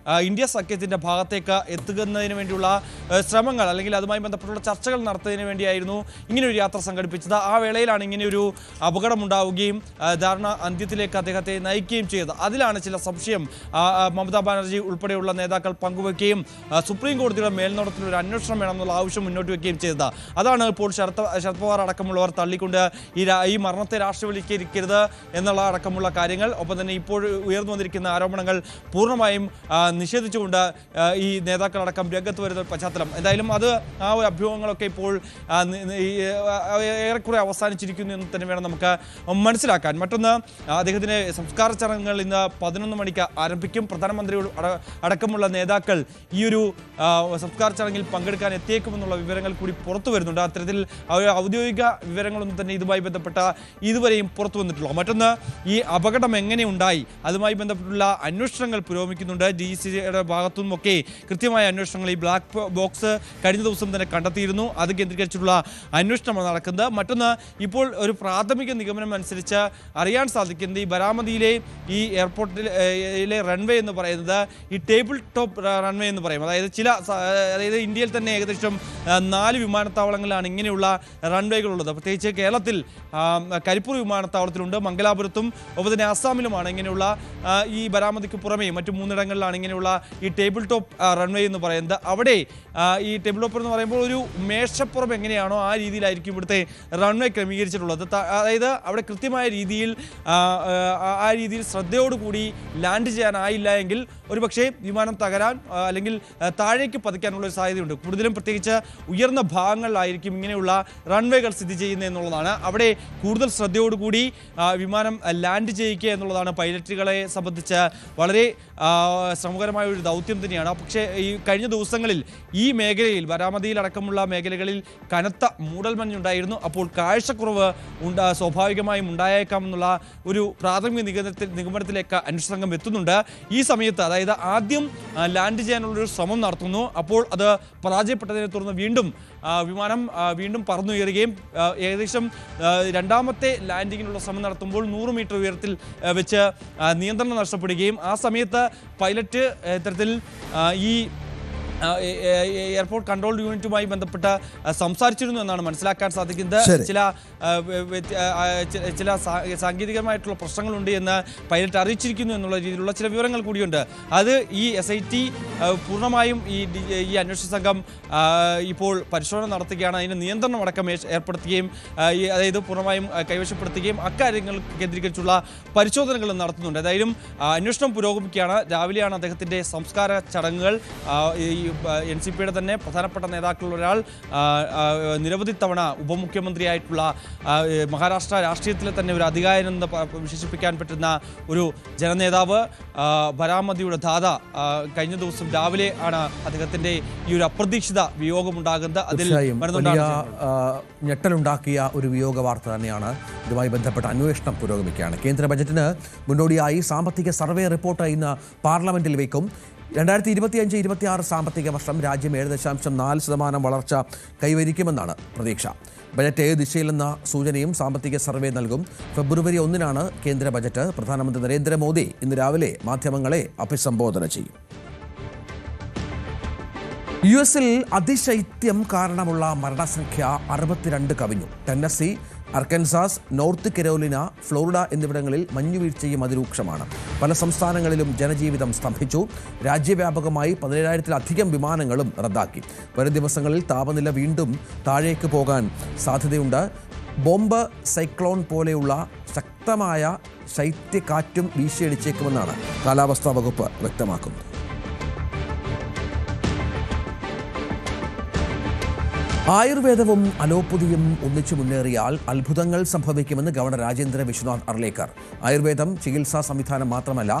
ഇന്ത്യ സഖ്യത്തിൻ്റെ ഭാഗത്തേക്ക് എത്തുന്നതിന് വേണ്ടിയുള്ള ശ്രമങ്ങൾ അല്ലെങ്കിൽ അതുമായി ബന്ധപ്പെട്ടുള്ള ചർച്ചകൾ നടത്തുന്നതിന് വേണ്ടിയായിരുന്നു ഇങ്ങനെയൊരു യാത്ര സംഘടിപ്പിച്ചത്. ആ വേളയിലാണ് ഇങ്ങനെയൊരു അപകടമുണ്ടാവുകയും ധാരണ അന്ത്യത്തിലേക്ക് അദ്ദേഹത്തെ നയിക്കുകയും ചെയ്തത്. അതിലാണ് ചില സംശയം മമതാ ബാനർജി ഉൾപ്പെടെയുള്ള നേതാക്കൾ പങ്കുവയ്ക്കുകയും സുപ്രീം കോടതിയുടെ മേൽനോട്ടത്തിൽ ഒരു അന്വേഷണം വേണമെന്നുള്ള ആവശ്യം മുന്നോട്ട് വയ്ക്കുകയും ചെയ്തത്. അതാണ് ഇപ്പോൾ ശരത് പവാർ അടക്കമുള്ളവർ തള്ളിക്കൊണ്ട് ഈ മരണത്തെ രാഷ്ട്രീയവൽക്കരിക്കരുത് എന്നുള്ള അടക്കമുള്ള കാര്യങ്ങൾ, ഒപ്പം തന്നെ ഇപ്പോൾ ഉയർന്നു വന്നിരിക്കുന്ന ആരോപണങ്ങൾ പൂർണ്ണമായും നിഷേധിച്ചുകൊണ്ട് ഈ നേതാക്കളടക്കം രംഗത്ത് വരുന്ന പശ്ചാത്തലം. എന്തായാലും അത് ആ ഒരു അഭ്യൂഹങ്ങളൊക്കെ ഇപ്പോൾ ഏറെക്കുറെ അവസാനിച്ചിരിക്കുന്നു എന്ന് തന്നെ വേണം നമുക്ക് മനസ്സിലാക്കാൻ. മറ്റൊന്ന്, അദ്ദേഹത്തിൻ്റെ സംസ്കാര ചടങ്ങുകൾ ഇന്ന് 11 മണിക്ക് ആരംഭിക്കും. പ്രധാനമന്ത്രിയോട് അടക്കമുള്ള നേതാക്കൾ ഈ ഒരു സംസ്കാര ചടങ്ങിൽ പങ്കെടുക്കാൻ എത്തിയേക്കുമെന്നുള്ള വിവരങ്ങൾ കൂടി പുറത്തു വരുന്നുണ്ട്. അത്തരത്തിൽ ഔദ്യോഗിക വിവരങ്ങളൊന്നും തന്നെ ഇതുമായി ബന്ധപ്പെട്ട ഇതുവരെയും പുറത്തു വന്നിട്ടുള്ളൂ. മറ്റൊന്ന്, ഈ അപകടം എങ്ങനെ ഉണ്ടായി അതുമായി ബന്ധപ്പെട്ടുള്ള അന്വേഷണങ്ങൾ പുരോഗമിക്കുന്നുണ്ട്. DCയുടെ ഭാഗത്തുനിന്നൊക്കെ കൃത്യമായ അന്വേഷണങ്ങൾ, ഈ ബ്ലാക്ക് ബോക്സ് കഴിഞ്ഞ ദിവസം തന്നെ കണ്ടെത്തിയിരുന്നു, അത് കേന്ദ്രീകരിച്ചിട്ടുള്ള അന്വേഷണമാണ് നടക്കുന്നത്. മറ്റൊന്ന്, ഇപ്പോൾ ഒരു പ്രാഥമിക നിഗമനം അനുസരിച്ച് അറിയാൻ സാധിക്കുന്നത് ഈ ബരാമതിയിലെ ഈ എയർപോർട്ടിലെ റൺവേ എന്ന് പറയുന്നത് ഈ ടേബിൾ ടോപ്പ് റൺവേ എന്ന് പറയും. അതായത് ഇന്ത്യയിൽ തന്നെ ഏകദേശം 4 വിമാനത്താവളങ്ങളിലാണ് ഇങ്ങനെയുള്ള റൺവേകളുള്ളത്. പ്രത്യേകിച്ച് കേരളത്തിൽ കരിപ്പൂർ വിമാനത്താവളത്തിലുണ്ട്, മംഗലാപുരത്തും ഒപ്പം തന്നെ ആസാമിലുമാണ് ഇങ്ങനെയുള്ള ഈ ബരാമതിക്ക് പുറമേ മറ്റു 3 ഇടങ്ങളിലാണ് ഇങ്ങനെയുള്ള ഈ ടേബിൾ ടോപ്പ് റൺവേ എന്ന് പറയുന്നത്. അവിടെ ഈ ടേബിൾ ടോപ്പ് എന്ന് പറയുമ്പോൾ ഒരു മേശപ്പുറം എങ്ങനെയാണോ ആ രീതിയിലായിരിക്കും ഇവിടുത്തെ റൺവേ ക്രമീകരിച്ചിട്ടുള്ളത്. അതായത് അവിടെ കൃത്യമായ രീതിയിൽ ആ രീതിയിൽ ശ്രദ്ധയോടുകൂടി ലാൻഡ് ചെയ്യാനായില്ല എങ്കിൽ ഒരുപക്ഷെ വിമാനം തകരാൻ അല്ലെങ്കിൽ താഴേക്ക് പതിക്കാനുള്ള ഒരു സാധ്യതയുണ്ട്. കൂടുതലും പ്രത്യേകിച്ച് ഉയർന്ന ഭാഗങ്ങളിലായിരിക്കും ഇങ്ങനെയുള്ള റൺവേകൾ സ്ഥിതി ചെയ്യുന്നത് എന്നുള്ളതാണ്. അവിടെ കൂടുതൽ ശ്രദ്ധയോടുകൂടി വിമാനം ലാൻഡ് ചെയ്യിക്കുക എന്നുള്ളതാണ് പൈലറ്റുകളെ സംബന്ധിച്ച് വളരെ ശ്രമകരമായ ഒരു ദൗത്യം തന്നെയാണ്. പക്ഷേ ഈ കഴിഞ്ഞ ദിവസങ്ങളിൽ ഈ മേഖലയിൽ ബരാമതിയിലടക്കമുള്ള മേഖലകളിൽ കനത്ത മൂടൽമഞ്ഞുണ്ടായിരുന്നു. അപ്പോൾ കാഴ്ചക്കുറവ് സ്വാഭാവികമായും ഉണ്ടായേക്കാമെന്നുള്ള ഒരു പ്രാഥമിക നിഗമനത്തിലേക്ക് അന്വേഷണ സംഘം എത്തുന്നുണ്ട്. ഈ സമയത്ത്, അതായത് ആദ്യം ലാൻഡ് ചെയ്യാനുള്ളൊരു ശ്രമം നടത്തുന്നു. അപ്പോൾ അത് പരാജയപ്പെട്ടതിനെ തുടർന്ന് വിമാനം വീണ്ടും പറന്നുയരുകയും ഏകദേശം 2ാമത്തെ ലാൻഡിങ്ങിനുള്ള ശ്രമം നടത്തുമ്പോൾ 100 മീറ്റർ ഉയരത്തിൽ വെച്ച് നിയന്ത്രണം നഷ്ടപ്പെടുകയും ആ സമയത്ത് പൈലറ്റ് ഇത്തരത്തിൽ ഈ എയർപോർട്ട് കൺട്രോൾ യൂണിറ്റുമായി ബന്ധപ്പെട്ട് സംസാരിച്ചിരുന്നു എന്നാണ് മനസ്സിലാക്കാൻ സാധിക്കുന്നത്. ചില സാങ്കേതികമായിട്ടുള്ള പ്രശ്നങ്ങളുണ്ട് എന്ന് പൈലറ്റ് അറിയിച്ചിരിക്കുന്നു എന്നുള്ള രീതിയിലുള്ള ചില വിവരങ്ങൾ കൂടിയുണ്ട്. അത് ഈ SIT പൂർണ്ണമായും ഈ അന്വേഷണ സംഘം ഇപ്പോൾ പരിശോധന നടത്തുകയാണ്. അതിന് നിയന്ത്രണം അടക്കം ഏർപ്പെടുത്തുകയും അതായത് പൂർണ്ണമായും കൈവശപ്പെടുത്തുകയും അക്കാര്യങ്ങൾ കേന്ദ്രീകരിച്ചുള്ള പരിശോധനകൾ നടത്തുന്നുണ്ട്. ഏതായാലും അന്വേഷണം പുരോഗമിക്കുകയാണ്. രാവിലെയാണ് അദ്ദേഹത്തിൻ്റെ സംസ്കാര ചടങ്ങുകൾ. ഈ NCPയുടെ തന്നെ പ്രധാനപ്പെട്ട നേതാക്കളിൽ ഒരാൾ, നിരവധി തവണ ഉപമുഖ്യമന്ത്രിയായിട്ടുള്ള മഹാരാഷ്ട്ര രാഷ്ട്രീയത്തിലെ തന്നെ ഒരു അധികായനെന്ന് വിശേഷിപ്പിക്കാൻ പറ്റുന്ന ഒരു ജനനേതാവ്, ബരാമതിയുടെ ദാദ, കഴിഞ്ഞ ദിവസം രാവിലെ ആണ് അദ്ദേഹത്തിന്റെ ഈ ഒരു അപ്രതീക്ഷിത വിയോഗമുണ്ടാകുന്നത്. അതിൽ ഞെട്ടലുണ്ടാക്കിയ ഒരു വിയോഗ വാർത്ത തന്നെയാണ്. ഇതുമായി ബന്ധപ്പെട്ട അന്വേഷണം പുരോഗമിക്കുകയാണ്. കേന്ദ്ര ബജറ്റിന് മുന്നോടിയായി സാമ്പത്തിക സർവേ റിപ്പോർട്ട് ഇന്ന് പാർലമെന്റിൽ വയ്ക്കും. 2025-26 സാമ്പത്തിക വർഷം രാജ്യം 7.4% വളർച്ച കൈവരിക്കുമെന്നാണ് പ്രതീക്ഷ. ബജറ്റ് ഏത് ദിശയിലെന്ന സൂചനയും സാമ്പത്തിക സർവേ നൽകും. ഫെബ്രുവരി 1-നാണ് കേന്ദ്ര ബജറ്റ്. പ്രധാനമന്ത്രി നരേന്ദ്രമോദി ഇന്ന് രാവിലെ മാധ്യമങ്ങളെ അഭിസംബോധന ചെയ്യും. US-ൽ അതിശൈത്യം കാരണമുള്ള മരണസംഖ്യ 62 കവിഞ്ഞു. Tennessee, Arkansas, North Carolina, Florida എന്നിവിടങ്ങളിൽ മഞ്ഞുവീഴ്ചയും അതിരൂക്ഷമാണ്. പല സംസ്ഥാനങ്ങളിലും ജനജീവിതം സ്തംഭിച്ചു. രാജ്യവ്യാപകമായി 17,000-ലധികം വിമാനങ്ങളും റദ്ദാക്കി. വരും ദിവസങ്ങളിൽ താപനില വീണ്ടും താഴേക്ക് പോകാൻ സാധ്യതയുണ്ട്. ബോംബ് സൈക്ലോൺ പോലെയുള്ള ശക്തമായ ശൈത്യക്കാറ്റും വീശിയടിച്ചേക്കുമെന്നാണ് കാലാവസ്ഥാ വകുപ്പ് വ്യക്തമാക്കുന്നത്. ആയുർവേദവും അലോപ്പതിയും ഒന്നിച്ചു മുന്നേറിയാൽ അത്ഭുതങ്ങൾ സംഭവിക്കുമെന്ന് ഗവർണർ രാജേന്ദ്ര വിശ്വനാഥ് അർലേക്കർ. ആയുർവേദം ചികിത്സാ സംവിധാനം മാത്രമല്ല,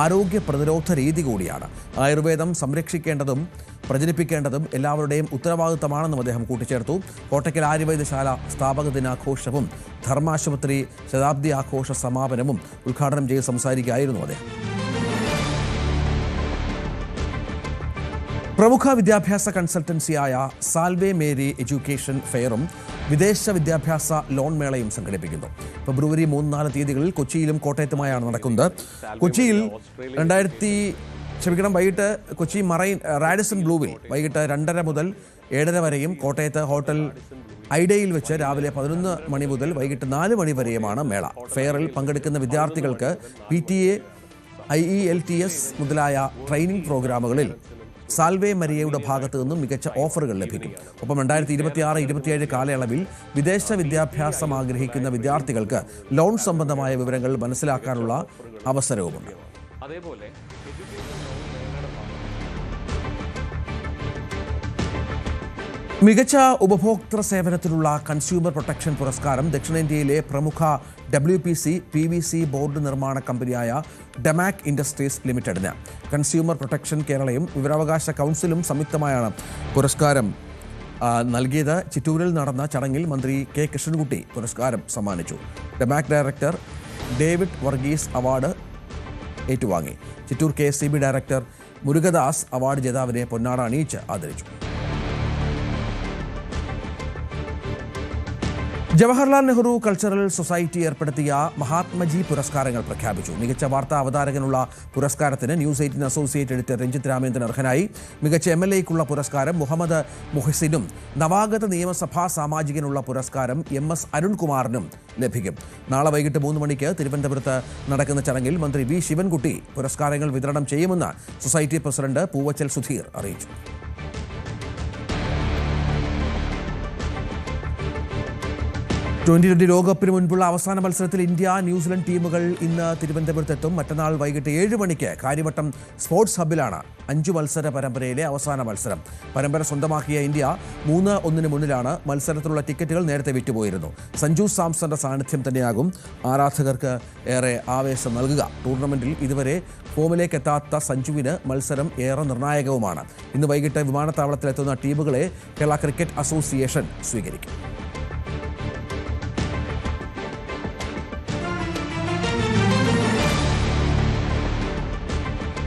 ആരോഗ്യ പ്രതിരോധ രീതി കൂടിയാണ്. ആയുർവേദം സംരക്ഷിക്കേണ്ടതും പ്രചരിപ്പിക്കേണ്ടതും എല്ലാവരുടെയും ഉത്തരവാദിത്തമാണെന്നും അദ്ദേഹം കൂട്ടിച്ചേർത്തു. കോട്ടയ്ക്കൽ ആയുർവേദശാല സ്ഥാപക ദിനാഘോഷവും ധർമാശുപത്രി ശതാബ്ദി ആഘോഷ സമാപനവും ഉദ്ഘാടനം ചെയ്ത് സംസാരിക്കുകയായിരുന്നു അദ്ദേഹം. പ്രമുഖ വിദ്യാഭ്യാസ കൺസൾട്ടൻസിയായ സാൽവേ മേരി എഡ്യൂക്കേഷൻ ഫെയറും വിദേശ വിദ്യാഭ്യാസ ലോൺ മേളയും സംഘടിപ്പിക്കുന്നു. ഫെബ്രുവരി 3-4 തീയതികളിൽ കൊച്ചിയിലും കോട്ടയത്തുമായാണ് നടക്കുന്നത്. കൊച്ചിയിൽ വൈകിട്ട് കൊച്ചി മറൈൻ റാഡിസൺ ബ്ലൂവിൽ വൈകിട്ട് 2:30 മുതൽ 7:30 വരെയും, കോട്ടയത്ത് ഹോട്ടൽ ഐഡയിൽ വെച്ച് രാവിലെ 11 മണി മുതൽ വൈകിട്ട് 4 മണി വരെയുമാണ് മേള. ഫെയറിൽ പങ്കെടുക്കുന്ന വിദ്യാർത്ഥികൾക്ക് PTA, IELTS മുതലായ ട്രെയിനിംഗ് പ്രോഗ്രാമുകളിൽ സാൽവേ മരിയയുടെ ഭാഗത്തു നിന്നും മികച്ച ഓഫറുകൾ ലഭിക്കും. ഒപ്പം 2026-27 കാലയളവിൽ വിദേശ വിദ്യാഭ്യാസം ആഗ്രഹിക്കുന്ന വിദ്യാർത്ഥികൾക്ക് ലോൺ സംബന്ധമായ വിവരങ്ങൾ മനസ്സിലാക്കാനുള്ള അവസരവുമുണ്ട്. അതേപോലെ മികച്ച ഉപഭോക്തൃ സേവനത്തിലുള്ള കൺസ്യൂമർ പ്രൊട്ടക്ഷൻ പുരസ്കാരം ദക്ഷിണേന്ത്യയിലെ പ്രമുഖ WPC PVC ബോർഡ് നിർമ്മാണ കമ്പനിയായ ഡമാക് ഇൻഡസ്ട്രീസ് ലിമിറ്റഡിന്. കൺസ്യൂമർ പ്രൊട്ടക്ഷൻ കേരളയും വിവരാവകാശ കൗൺസിലും സംയുക്തമായാണ് പുരസ്കാരം നൽകിയത്. ചിറ്റൂരിൽ നടന്ന ചടങ്ങിൽ മന്ത്രി K കൃഷ്ണൻകുട്ടി പുരസ്കാരം സമ്മാനിച്ചു. Damac director David Varghese award ഏറ്റുവാങ്ങി. Chittur KSCB director Murugadas award ജേതാവിനെ പൊന്നാട അണിയിച്ച് ആദരിച്ചു. ജവഹർലാൽ നെഹ്റു കൾച്ചറൽ സൊസൈറ്റി ഏർപ്പെടുത്തിയ മഹാത്മജി പുരസ്കാരങ്ങൾ പ്രഖ്യാപിച്ചു. മികച്ച വാർത്താ അവതാരകനുള്ള പുരസ്കാരത്തിന് news 18 associate editor Ranjith Ramendran അർഹനായി. മികച്ച MLAയ്ക്കുള്ള പുരസ്കാരം മുഹമ്മദ് മുഹസിനും നവാഗത നിയമസഭാ സാമാജികനുള്ള പുരസ്കാരം MS അരുൺകുമാറിനും ലഭിക്കും. നാളെ വൈകിട്ട് 3 മണിക്ക് തിരുവനന്തപുരത്ത് നടക്കുന്ന ചടങ്ങിൽ മന്ത്രി V ശിവൻകുട്ടി പുരസ്കാരങ്ങൾ വിതരണം ചെയ്യുമെന്ന് സൊസൈറ്റി പ്രസിഡന്റ് പൂവച്ചൽ സുധീർ അറിയിച്ചു. T20 ലോകകപ്പിന് മുൻപുള്ള അവസാന മത്സരത്തിൽ ഇന്ത്യ ന്യൂസിലൻഡ് ടീമുകൾ ഇന്ന് തിരുവനന്തപുരത്തെത്തും. മറ്റന്നാൾ വൈകിട്ട് 7 മണിക്ക് കാര്യവട്ടം സ്പോർട്സ് ഹബ്ബിലാണ് 5 മത്സര പരമ്പരയിലെ അവസാന മത്സരം. പരമ്പര സ്വന്തമാക്കിയ ഇന്ത്യ 3-1 മുന്നിലാണ്. മത്സരത്തിലുള്ള ടിക്കറ്റുകൾ നേരത്തെ വിറ്റുപോയിരുന്നു. സഞ്ജു സാംസന്റെ സാന്നിധ്യം തന്നെയാകും ആരാധകർക്ക് ഏറെ ആവേശം നൽകുക. ടൂർണമെന്റിൽ ഇതുവരെ ഫോമിലേക്ക് എത്താത്ത സഞ്ജുവിന് മത്സരം ഏറെ നിർണായകവുമാണ്. ഇന്ന് വൈകിട്ട് വിമാനത്താവളത്തിലെത്തുന്ന ടീമുകളെ കേരള ക്രിക്കറ്റ് അസോസിയേഷൻ സ്വീകരിക്കും.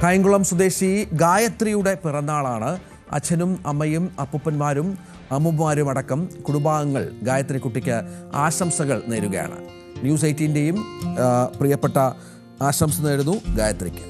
കായംകുളം സ്വദേശി ഗായത്രിയുടെ പിറന്നാളാണ്. അച്ഛനും അമ്മയും അപ്പൂപ്പന്മാരും അമ്മുമാരും അടക്കം കുടുംബാംഗങ്ങൾ ഗായത്രി കുട്ടിക്ക് ആശംസകൾ നേരുകയാണ്. ന്യൂസ് 18-ൻ്റെയും പ്രിയപ്പെട്ട ആശംസ നേരുന്നു ഗായത്രിക്ക്.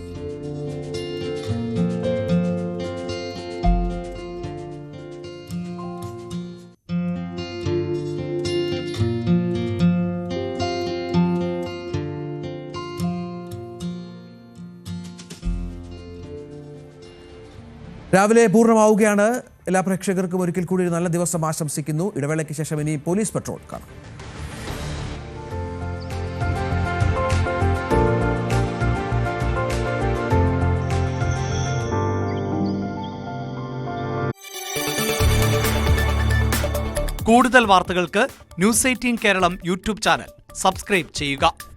രാവിലെ പൂർണ്ണമാവുകയാണ്. എല്ലാ പ്രേക്ഷകർക്കും ഒരിക്കൽ കൂടി ഒരു നല്ല ദിവസം ആശംസിക്കുന്നു. ഇടവേളയ്ക്ക് ശേഷം ഇനി പോലീസ് പെട്രോൾ കാണാം. കൂടുതൽ വാർത്തകൾക്ക് news 18 Keralam YouTube channel subscribe ചെയ്യുക.